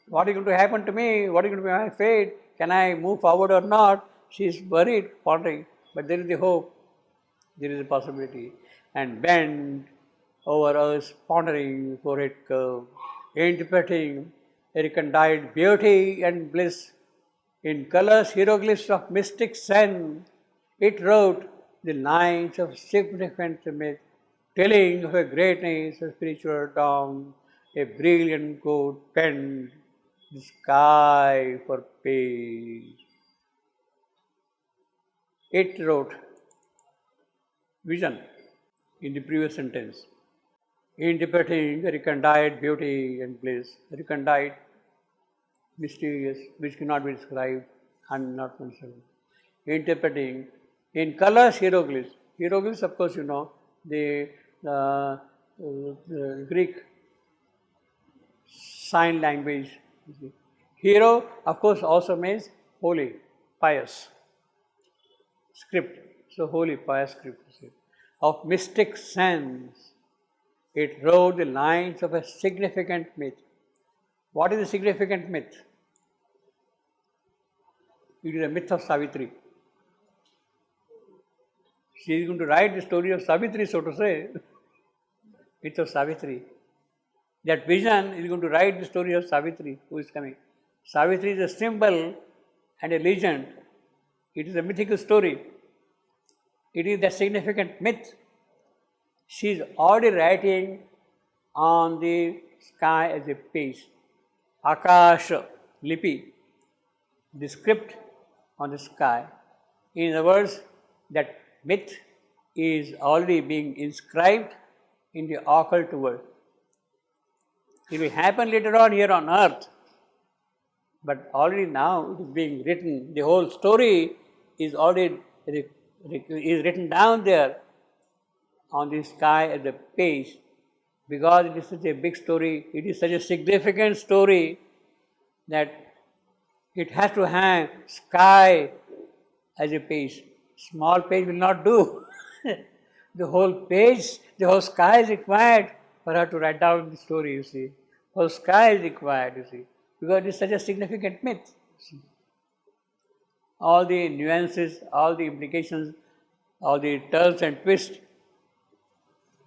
What is going to happen to me? What is going to be my fate? Can I move forward or not? She is worried, pondering, but there is the hope, there is a possibility. And bent over us, pondering forehead curve, interpreting a recondite beauty and bliss. In colors, hieroglyphs of mystic sense, it wrote the lines of significant myth, telling of a greatness of spiritual dawn, a brilliant code penned the sky for peace. It wrote vision in the previous sentence, interpreting a recondite beauty and bliss, recondite, mysterious, which cannot be described and not mentioned. Interpreting in colors, hieroglyphs. Hieroglyphs, of course, you know, the Greek sign language. Hero, of course, also means holy, pious. Script, so holy, pious script. Of mystic sense, it wrote the lines of a significant myth. What is the significant myth? It is a myth of Savitri. She is going to write the story of Savitri, so to say. Myth of Savitri. That vision is going to write the story of Savitri, who is coming. Savitri is a symbol and a legend. It is a mythical story. It is a significant myth. She is already writing on the sky as a page. Akash Lipi, the script on the sky. In other words, that myth is already being inscribed in the occult world. It will happen later on here on earth, but already now it is being written. The whole story is already is written down there on the sky at the page, because it is such a big story, it is such a significant story that it has to have sky as a page. Small page will not do. The whole page, the whole sky is required for her to write down the story, you see. Whole sky is required, you see, because it is such a significant myth. You see. All the nuances, all the implications, all the turns and twists,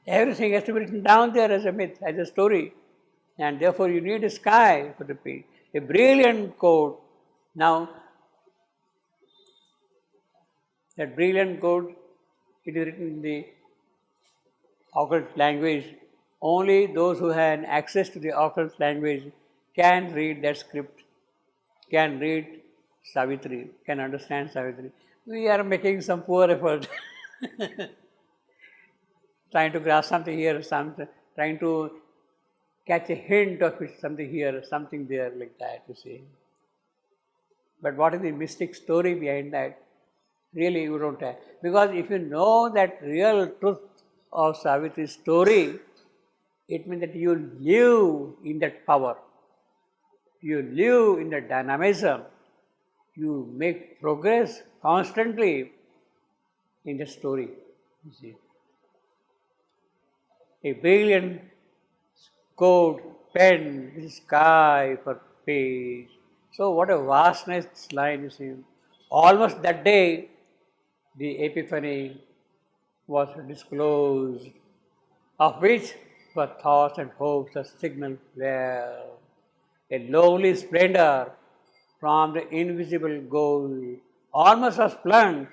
everything has to be written down there as a myth, as a story. And therefore you need a sky for the page. A brilliant code. Now, that brilliant code, it is written in the occult language. Only those who have access to the occult language can read that script, can read Savitri, can understand Savitri. We are making some poor effort, trying to grasp something here, trying to catch a hint of it, something here, something there, like that, you see. But what is the mystic story behind that? Really, you don't have. Because if you know that real truth of Savitri's story, it means that you live in that power. You live in that dynamism. You make progress constantly in the story, you see. A brilliant code, pen, the sky for page. So what a vastness line, you see. Almost that day, the epiphany was disclosed, of which were thoughts and hopes a signal flare, a lovely splendor from the invisible goal, almost was flung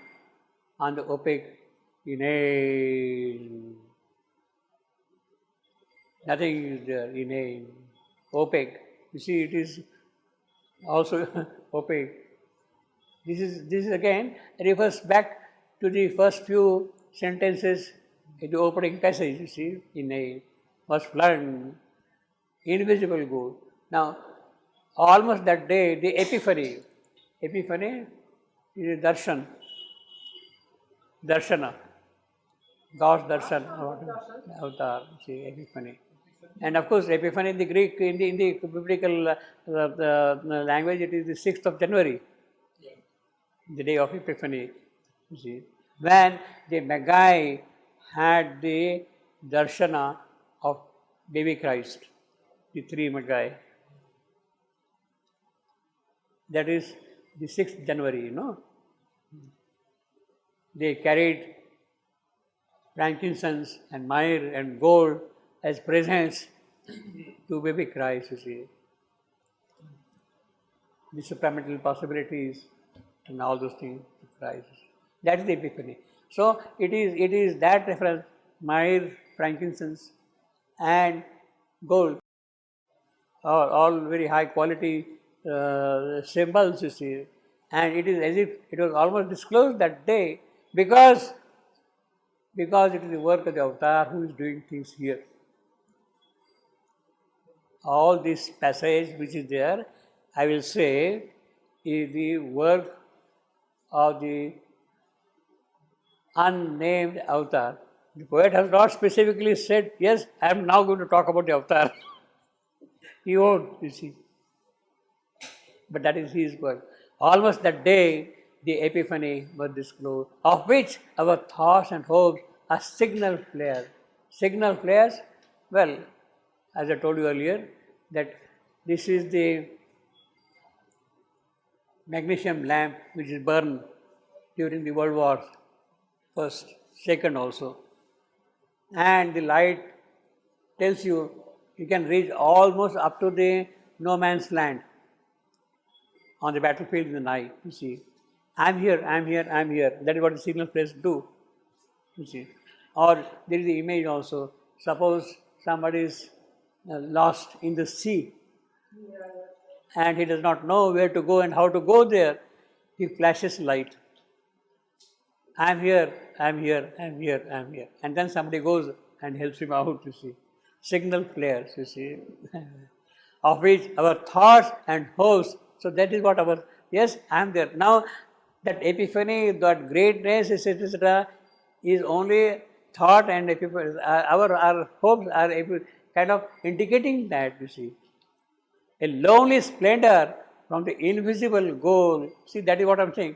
on the opaque inane. Nothing is there, inane, opaque. You see, it is also opaque. This is again refers back to the first few sentences in the opening passage, you see, inane, was flung, invisible goal. Now, almost that day, the epiphany is a darshan, darshana, God's darshan, avatar, see, epiphany. And of course, epiphany in the Greek, in the biblical language, it is the 6th of January, the day of epiphany, you see, when the Magi had the darshana of baby Christ, the 3 Magi. That is the 6th January, you know. They carried frankincense and myrrh and gold as presents to baby Christ, you see. The supramental possibilities and all those things to Christ. That is the epiphany. So it is that reference, myrrh, frankincense and gold, all very high quality symbols, you see. And it is as if it was almost disclosed that day, because it is the work of the avatar who is doing things here. All this passage which is there, I will say, is the work of the unnamed avatar. The poet has not specifically said, yes, I am now going to talk about the avatar. He won't, you see. But that is his work. Almost that day, the epiphany was disclosed, of which our thoughts and hopes are signal flares. Signal flares, well, as I told you earlier, that this is the magnesium lamp which is burned during the World War First, Second also. And the light tells you, you can reach almost up to the no man's land. on the battlefield in the night, you see. I'm here, I'm here, I'm here. That is what the signal players do, you see. Or there is the image also. Suppose somebody is lost in the sea and he does not know where to go and how to go there. He flashes light. I'm here, I'm here, I'm here, I'm here. And then somebody goes and helps him out, you see. Signal flares, you see, of which our thoughts and hopes. So that is what our, yes, I am there. Now, that epiphany, that greatness, etc., is only thought and epiphany. Our hopes are kind of indicating that, you see. A lonely splendor from the invisible goal. See, that is what I am saying.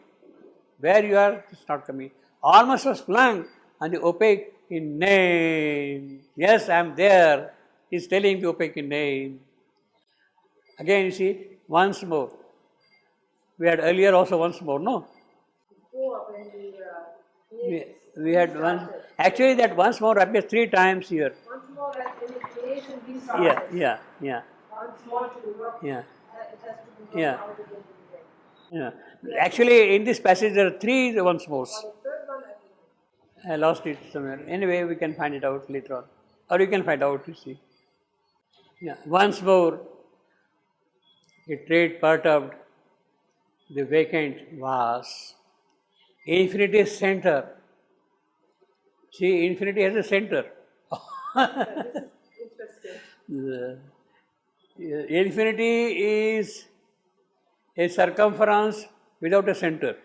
Where you are, it's not coming. Almost was flung on the opaque in name. Yes, I am there. He's telling the opaque in name. Again, you see, once more. We had earlier also once more, no? Before when We had one. Actually, that once more appears 3 times here. once more like in the creation we started. Yeah. Once more to work. Yeah. It has to be Yeah. worked out again. Yeah. Actually, in this passage, there are 3 once more. The third one, I think. I lost it somewhere. Anyway, we can find it out later on. Or you can find out, you see. Yeah. Once more, a trade perturbed the vacant vase. Infinity center. See, infinity has a center. Interesting. Infinity is a circumference without a center.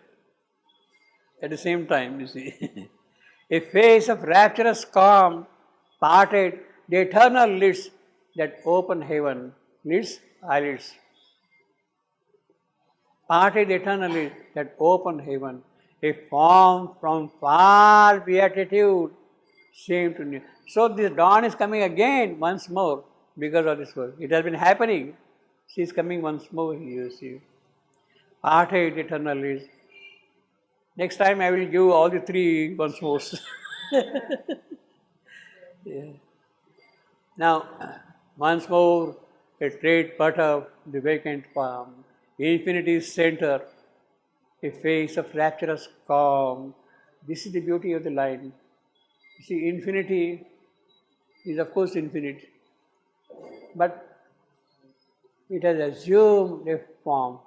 At the same time, you see. A face of rapturous calm parted the eternal lids that open heaven. Lids, eyelids. Parted the eternal lids that open heaven. A form from far beatitude seemed to near. So this dawn is coming again once more because of this work. It has been happening. She is coming once more, you see. Parted eternal lids. Next time I will give all the 3 once more. Yeah. Now, once more, a trade perturbed the vacant palm. Infinity's center, a face of rapturous calm. This is the beauty of the line. You see, infinity is of course infinite, but it has assumed a form.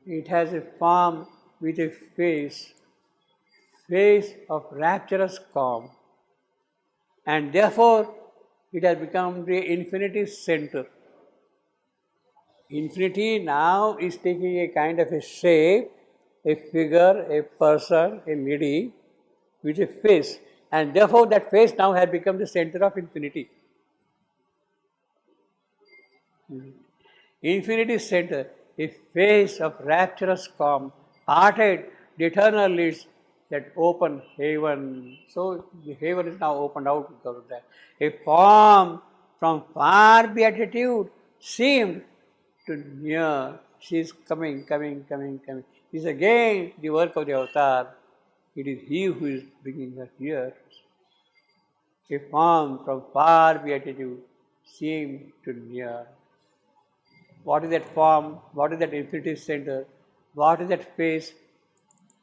It has a form with a face of rapturous calm. And therefore, it has become the infinity center. Infinity now is taking a kind of a shape, a figure, a person, a lady with a face. And therefore, that face now has become the center of infinity. Infinity center, a face of rapturous calm, parted the eternal lids that open heaven. So the heaven is now opened out because of that. A form from far beatitude seemed to near. She is coming. This is again the work of the avatar. It is he who is bringing her here. A form from far beatitude seemed to near. What is that form? What is that infinity center? What is that face?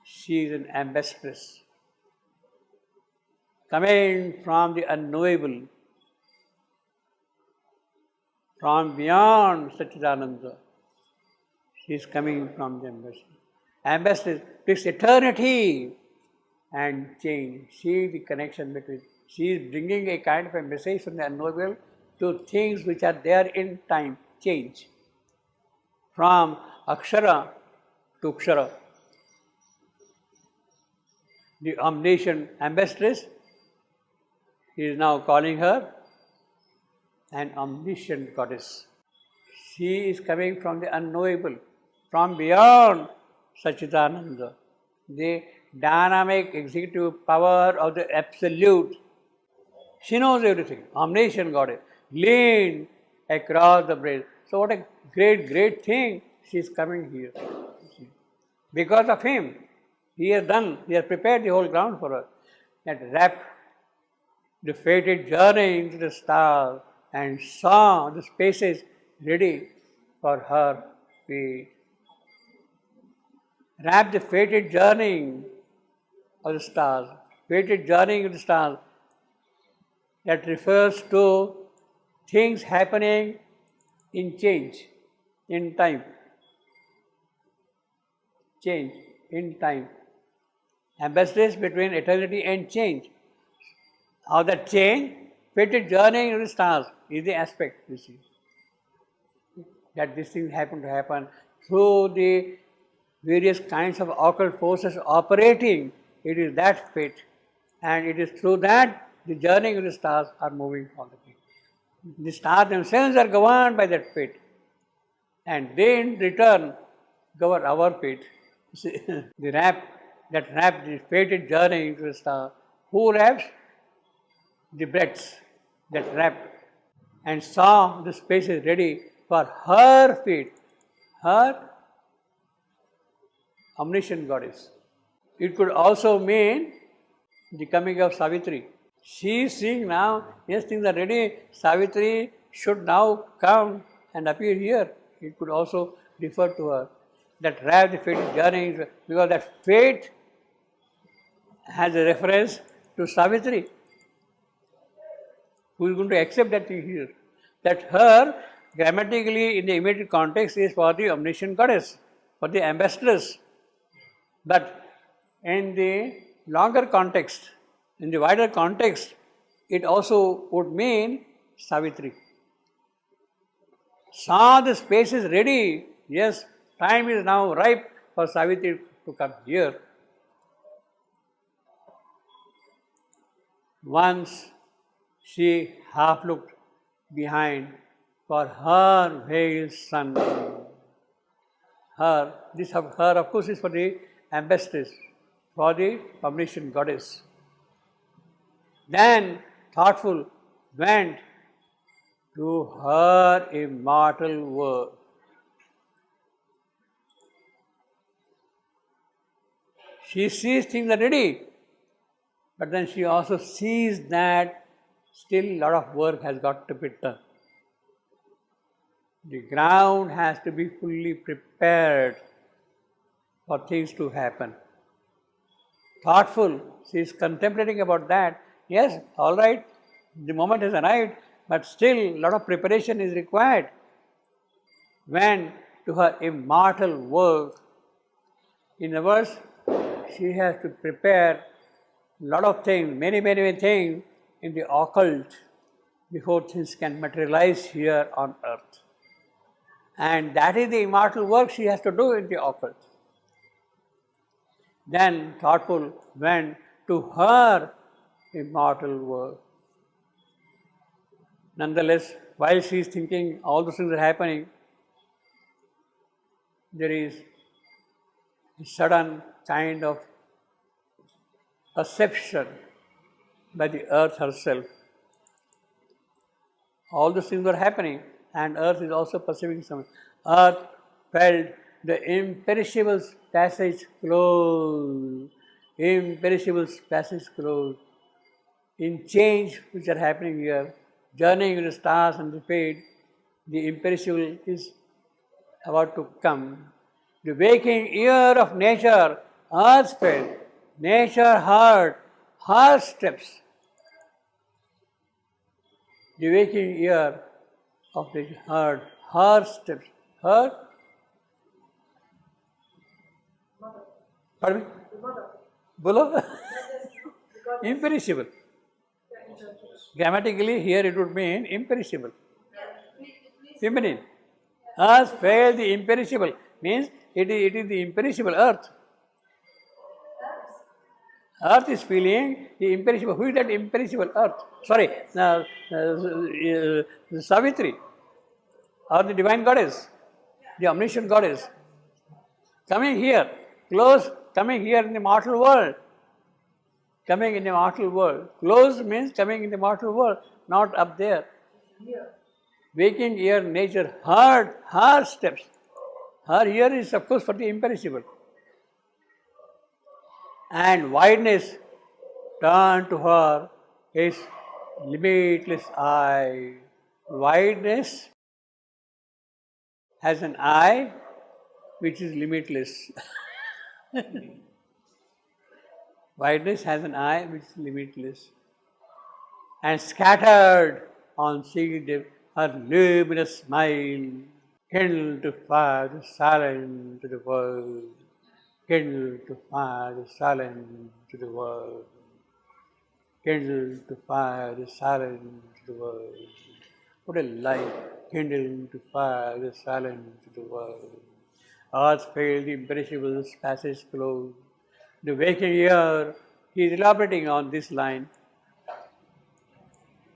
She is an ambassadress, coming from the unknowable, from beyond Satchidananda. She is coming from the ambassador. Ambassador takes eternity and change. See the connection between. She is bringing a kind of a message from the unknowable to things which are there in time, change. From Akshara to Kshara. The omniscient ambassadress, he is now calling her an omniscient goddess. She is coming from the unknowable, from beyond Satchidananda, the dynamic executive power of the Absolute. She knows everything, omniscient goddess, lean across the breast. So what a great thing, she is coming here. Because of him, he has prepared the whole ground for her, that wrapped the fated journey into the stars and saw the spaces ready for her feet. Wrap the fated journeying of the stars. Fated journeying of the stars. That refers to things happening in change, in time. Change, in time. Ambassadors between eternity and change. How that change, fated journeying of the stars is the aspect, you see. That these things happen to happen through the various kinds of occult forces operating. It is that fate, and it is through that the journey of the stars are moving on the fate. The stars themselves are governed by that fate, and they in return govern our fate. See, the the fated journey into the star. Who wraps? The breadths that wrap and saw the spaces ready for her feet, her omniscient goddess. It could also mean the coming of Savitri. She is seeing now, yes, things are ready, Savitri should now come and appear here. It could also refer to her. That wrap the fated journey, because that fate has a reference to Savitri. Who is going to accept that thing here? That her, grammatically in the immediate context, is for the omniscient goddess, for the ambassadors. But in the longer context, in the wider context, it also would mean Savitri. Saw the spaces ready. Yes, time is now ripe for Savitri to come here. Once she half looked behind for her veiled son. Her of course is for the ambassadors, for the omniscient goddess. Then, thoughtful, went to her immortal world. She sees things are ready, but then she also sees that still a lot of work has got to be done. The ground has to be fully prepared for things to happen. Thoughtful, she is contemplating about that. Yes, all right, the moment has arrived, but still a lot of preparation is required. Went to her immortal work. In other words, she has to prepare a lot of things, many things in the occult before things can materialize here on earth. And that is the immortal work she has to do in the occult. Then thoughtful went to her immortal work. Nonetheless, while she is thinking all those things are happening, there is a sudden kind of perception by the earth herself. All those things were happening, and earth is also perceiving something. Earth felt the imperishable passage closed. Imperishable passage closed. In change which are happening here, journeying with the stars and the fate, the imperishable is about to come. The waking ear of nature, earth felt, nature heard her steps. The waking ear of nature heard her steps. Her? Pardon me? Bolo? Imperishable. Grammatically, here it would mean imperishable. Feminine. Earth felt the imperishable. Means it is the imperishable earth. Earth is feeling the imperishable. Who is that imperishable earth? Sorry, Savitri, or the divine goddess, the omniscient goddess. Coming here, close, coming here in the mortal world. Coming in the mortal world. Close means coming in the mortal world, not up there. Waking ear, nature heard her steps. Her ear is, of course, for the imperishable. And wideness turned to her its limitless eye. Wideness has an eye which is limitless. Wideness has an eye which is limitless. And scattered on seeing depth, her luminous smile, kindled to fire the silent to the world, kindled to fire the silent to the world, kindled to fire the silent to the world. What a light, kindled to fire the silent to the world. Earth failed, the imperishable passage closed. The waking ear, he is elaborating on this line.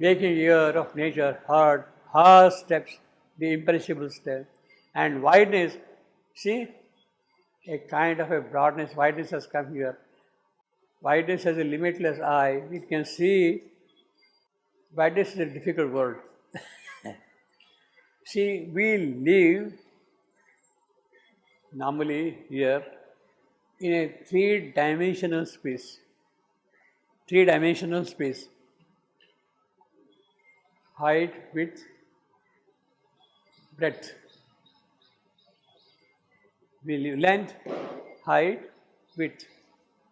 Waking ear of nature heard her steps, the imperishable step, and wideness. See, a kind of a broadness, wideness has come here. Wideness has a limitless eye. It can see. Wideness is a difficult word. See, we live normally here in a three-dimensional space. Three-dimensional space. Height, width, breadth. We live length, height, width,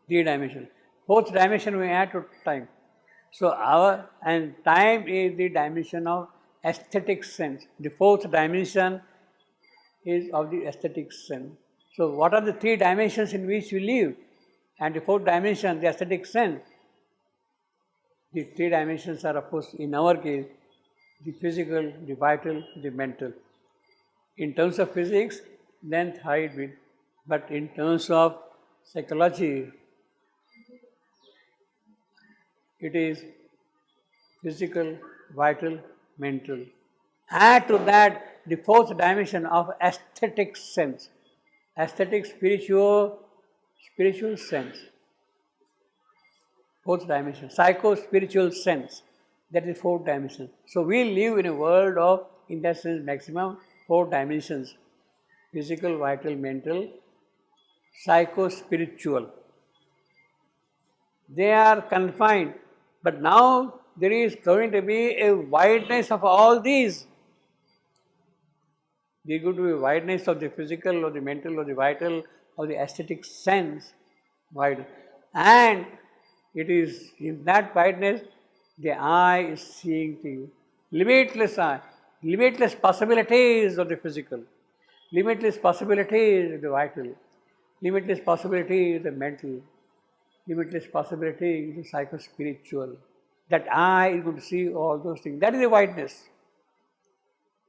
three-dimensional. Fourth dimension we add to time. So and time is the dimension of aesthetic sense. The fourth dimension is of the aesthetic sense. So what are the three dimensions in which we live? And the fourth dimension, the aesthetic sense. The three dimensions are, of course, in our case, the physical, the vital, the mental. In terms of physics, length, height, width. But in terms of psychology, it is physical, vital, mental. Add to that the fourth dimension of aesthetic sense. Aesthetic, spiritual sense. Fourth dimension, psycho-spiritual sense. That is fourth dimension. So we live in a world of, in that sense, maximum four dimensions. Physical, vital, mental, psycho-spiritual. They are confined, but now there is going to be a wideness of all these. There is going to be a wideness of the physical or the mental or the vital or the aesthetic sense, wide. And it is in that wideness the eye is seeing things. Limitless eye, limitless possibilities of the physical, limitless possibilities of the vital, limitless possibilities of the mental, limitless possibilities of the psycho-spiritual. That eye is going to see all those things. That is the wideness.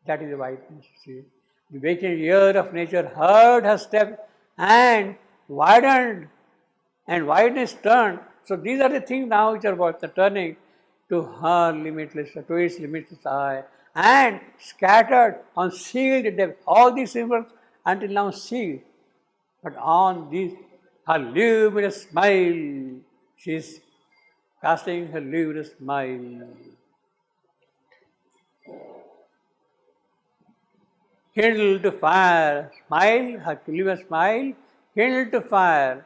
That is the wideness. See, the waking ear of nature heard her step and widened, and wideness turned. So these are the things now which are about the turning to her limitless, to its limitless eye, and scattered on sealed depth. All these symbols until now sealed, but on this her luminous smile, she is casting her luminous smile. Kindled to fire, smile, her luminous smile, kindled to fire,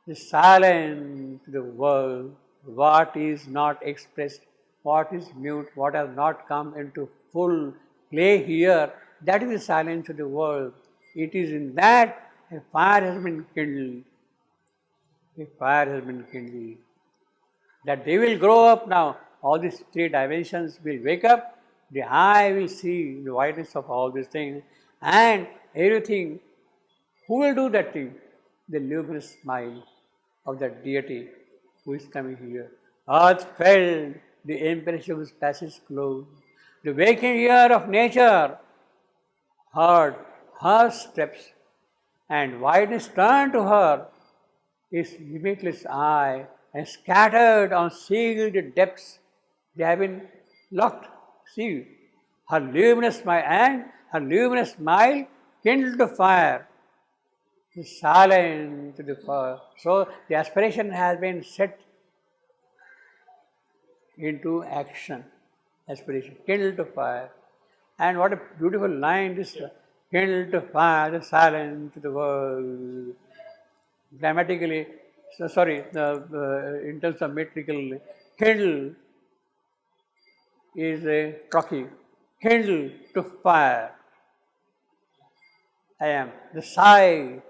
the silence to the world. What is not expressed, what is mute, what has not come into full play here, that is the silence of the world. It is in that a fire has been kindled. A fire has been kindled. That they will grow up now. All these three dimensions will wake up. The eye will see the wideness of all these things. And everything. Who will do that thing? The luminous smile of that deity who is coming here. Earth felt, the imperishable passage closed. The waking ear of nature heard her steps, and wideness turned to her, its limitless eye, and scattered on sealed depths. They have been locked, sealed. Her luminous smile and her luminous smile kindled the fire. The silent to the fire. So the aspiration has been set into action. Aspiration, kindled to fire. And what a beautiful line this, kindled to fire, the silent to the world. Grammatically, in terms of metrical, kindle is a trochee. Kindle to fire. I am. The silence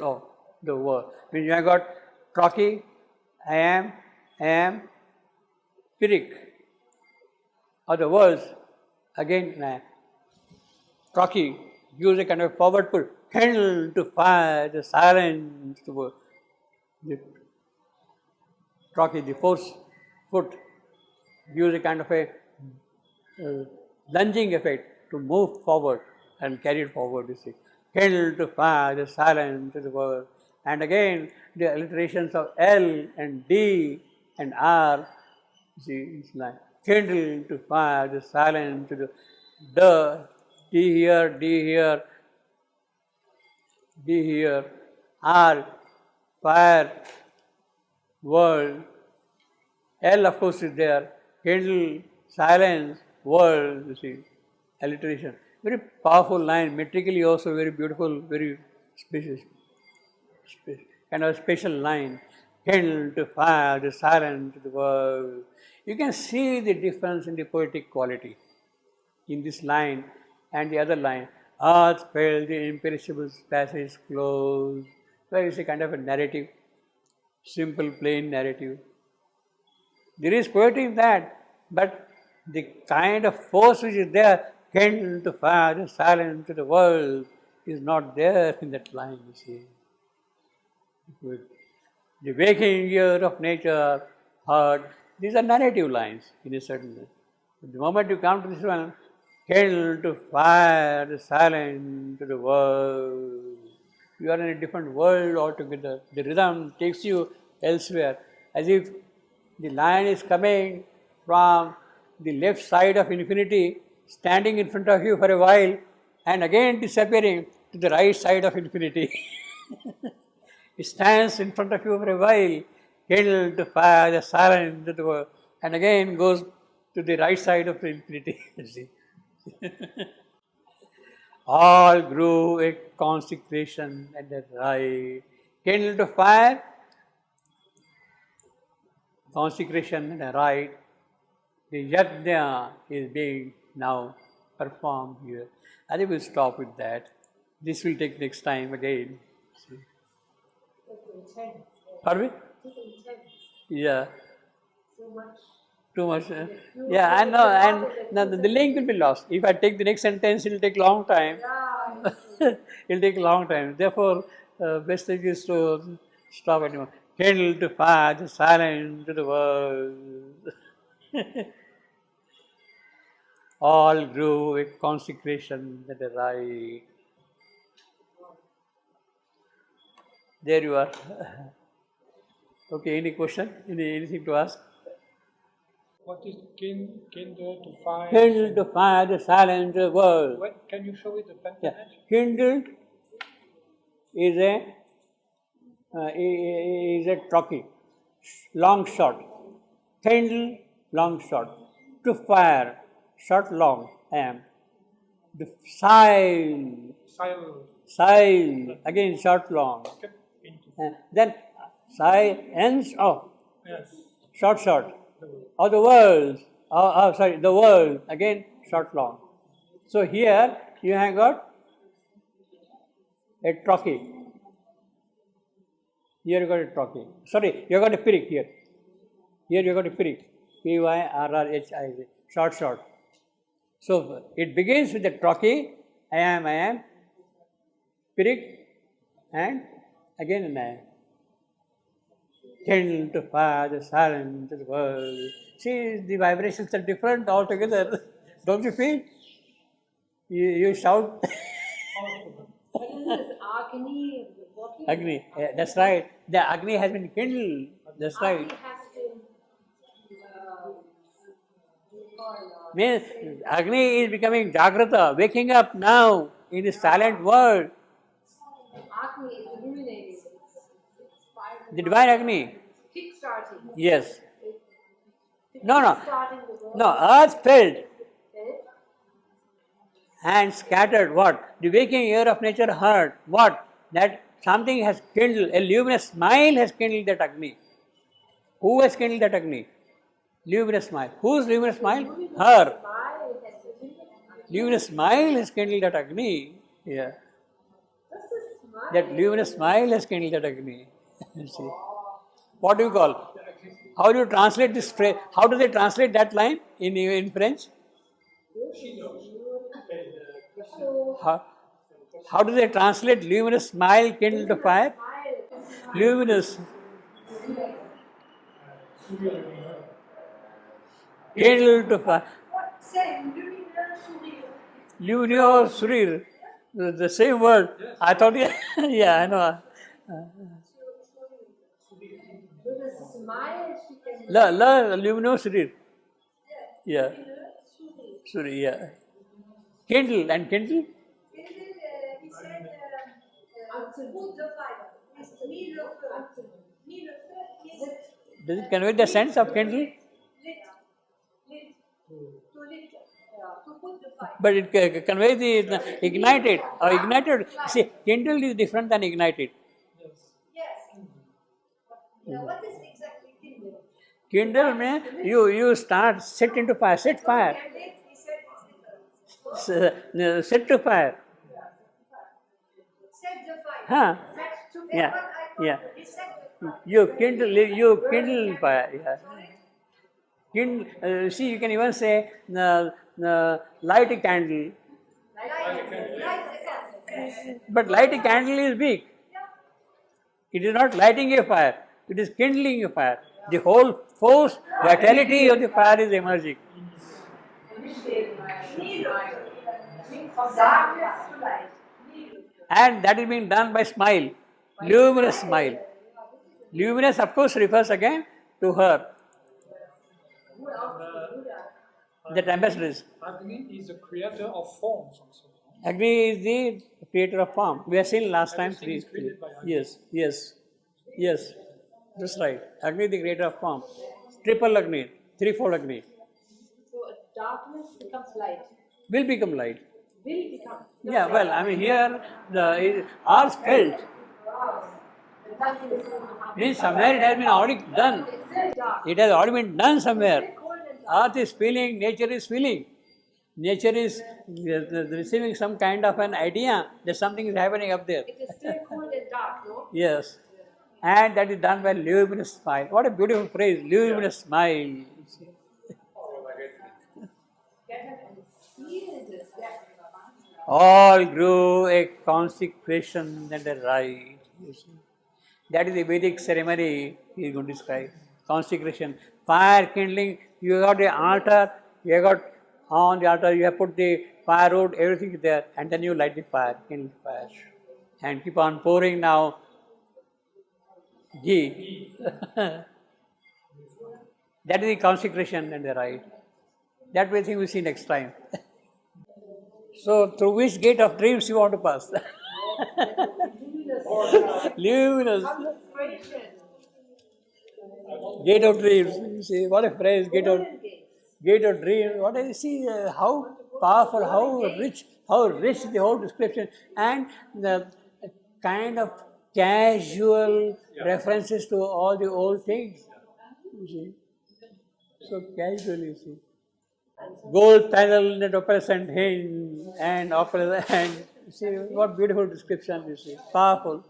of the world. When you have got Trochee, I am, Pyrrhic. Or the words, again, I am. Trochee gives a kind of forward pull, kindle to fire, the silence to world. The Trochee, the fourth foot, gives a kind of a lunging effect to move forward and carry it forward, you see. Kindle to fire, the silence to the world. And again, the alliterations of L and D and R, you see, it's like kindle to fire, the silence to the D here, D here, D here, R, fire, world. L of course is there, kindle, silence, world, you see, alliteration. Very powerful line, metrically also very beautiful, very kind of special line. Kindle to fire, the silence to the world. You can see the difference in the poetic quality in this line and the other line. Earth felt the imperishable passage closed. Where is a kind of a narrative, simple, plain narrative. There is poetry in that, but the kind of force which is there, kindle to fire, the silence to the world, is not there in that line, you see. The waking ear of nature, heard, these are narrative lines in a certain way. But the moment you come to this one, kindle to fire, the silence to the world, you are in a different world altogether. The rhythm takes you elsewhere, as if the line is coming from the left side of infinity, standing in front of you for a while, and again disappearing to the right side of infinity. It stands in front of you for a while, kindle to fire, the silence to the world, and again goes to the right side of the infinity. See? All grew a consecration at the right. Kindle to fire, consecration at the right. The yajna is being now performed here. I think we'll stop with that. This will take next time again. See. It's intense. Pardon me? It's intense. Yeah. So much. Too much. Yeah, I know. And now the link will be lost. If I take the next sentence, it will take long time. Yeah. It will take a long time. Therefore, best thing is to stop anymore. Kindle to fire, the silence to the world. All grew a consecration at the right. There you are. Okay, any question? Anything to ask? What is kindle to fire? Kindle to fire, the silence to the world. What, can you show it the pen? Yeah. Kindled is a trochee, long short. Kindle, long short. To fire, short long, am. The sile, again short long. Then silence of, Yes. short. Or the world, the world, again short long. So here you have got a trochee. Here you got a trochee. Sorry, you got a Pyrrhic here. Here you got a Pyrrhic. Pyrrhic, short. So it begins with the trochee, I am, Pyrrhic, and again an I am. Kindle to fire, the silence to the world. See, the vibrations are different altogether. Don't you feel? You shout. What is this? Agni? What is Agni, yeah, that's right. The Agni has been kindled. That's right. Agni has to Means Agni is becoming Jagrata, waking up now in the silent world. Agni is illuminating. The divine Agni. Kick-starting. Yes. It's No. kick-starting the world. No, earth felt Okay? and scattered what? The waking ear of nature heard what? That something has kindled, a luminous smile has kindled that Agni. Who has kindled that Agni? Luminous smile. Whose luminous smile? Her. Luminous smile has kindled that Agni. Yeah. That luminous smile has kindled that Agni. You see. What do you call? How do you translate this phrase? How do they translate that line in French? How do they translate luminous smile kindled the fire? Luminous. Kindled the fire. What say lumineux sourire? Luminous sourire. The same word. I thought, yeah, I know. With a smile, she can. La luminous sourire. Yeah. Sourire, yeah. Kindle and kindle. He said, put the fire. It's mis le feu. Mis le feu is Does it convey the sense of kindle? lit. To lit. To put the fire. But it conveys the ignited or ignited. See, kindled is different than ignited. Yes. Yeah, what is exactly kindle? Kindle means you start, set into fire, set fire. And lit, he said it's different. Set to fire. Set the fire. Huh? That's to Yeah, what I told yeah. you. He set the fire. You kindle fire. Yeah. See, you can even say light a candle. Light the candle. But light a candle is weak. It is not lighting a fire. It is kindling a fire. The whole force, vitality of the fire is emerging. Darkness to light. And that is being done by smile. Luminous smile. Luminous, of course, refers again to her. That ambassadors. Agni is the creator of forms also. Agni is the creator of form. We have seen last time Everything is created by Agni. Yes. That's right. Agni is the creator of form. Triple Agni, threefold Agni. So darkness becomes light. Will become light. Will become. Yeah, well, I mean, here the ours felt. Something is going to happen. Means somewhere it has been already done. It's still dark. It has already been done somewhere. Earth is feeling, nature is feeling. Nature is receiving some kind of an idea that something is happening up there. It is still cold and dark, no? Yes. And that is done by luminous smile. What a beautiful phrase, luminous smile. All grew a consecration and a rite. You see. That is the Vedic ceremony he is going to describe. Consecration. Fire kindling. You got the altar, you got on the altar, you have put the firewood, everything is there, and then you light the fire, kindle the fire. And keep on pouring now ghee. That is the consecration and the rite. That we think we see next time. So, through which gate of dreams you want to pass? Luminous. Gate of dreams. You see, what a phrase, gate of dreams. What do you see? How powerful, how rich the whole description, and the kind of casual references to all the old things. You see, so casual. You see, gold panel and opalescent hinge and opalescent. See what beautiful description. You see, powerful.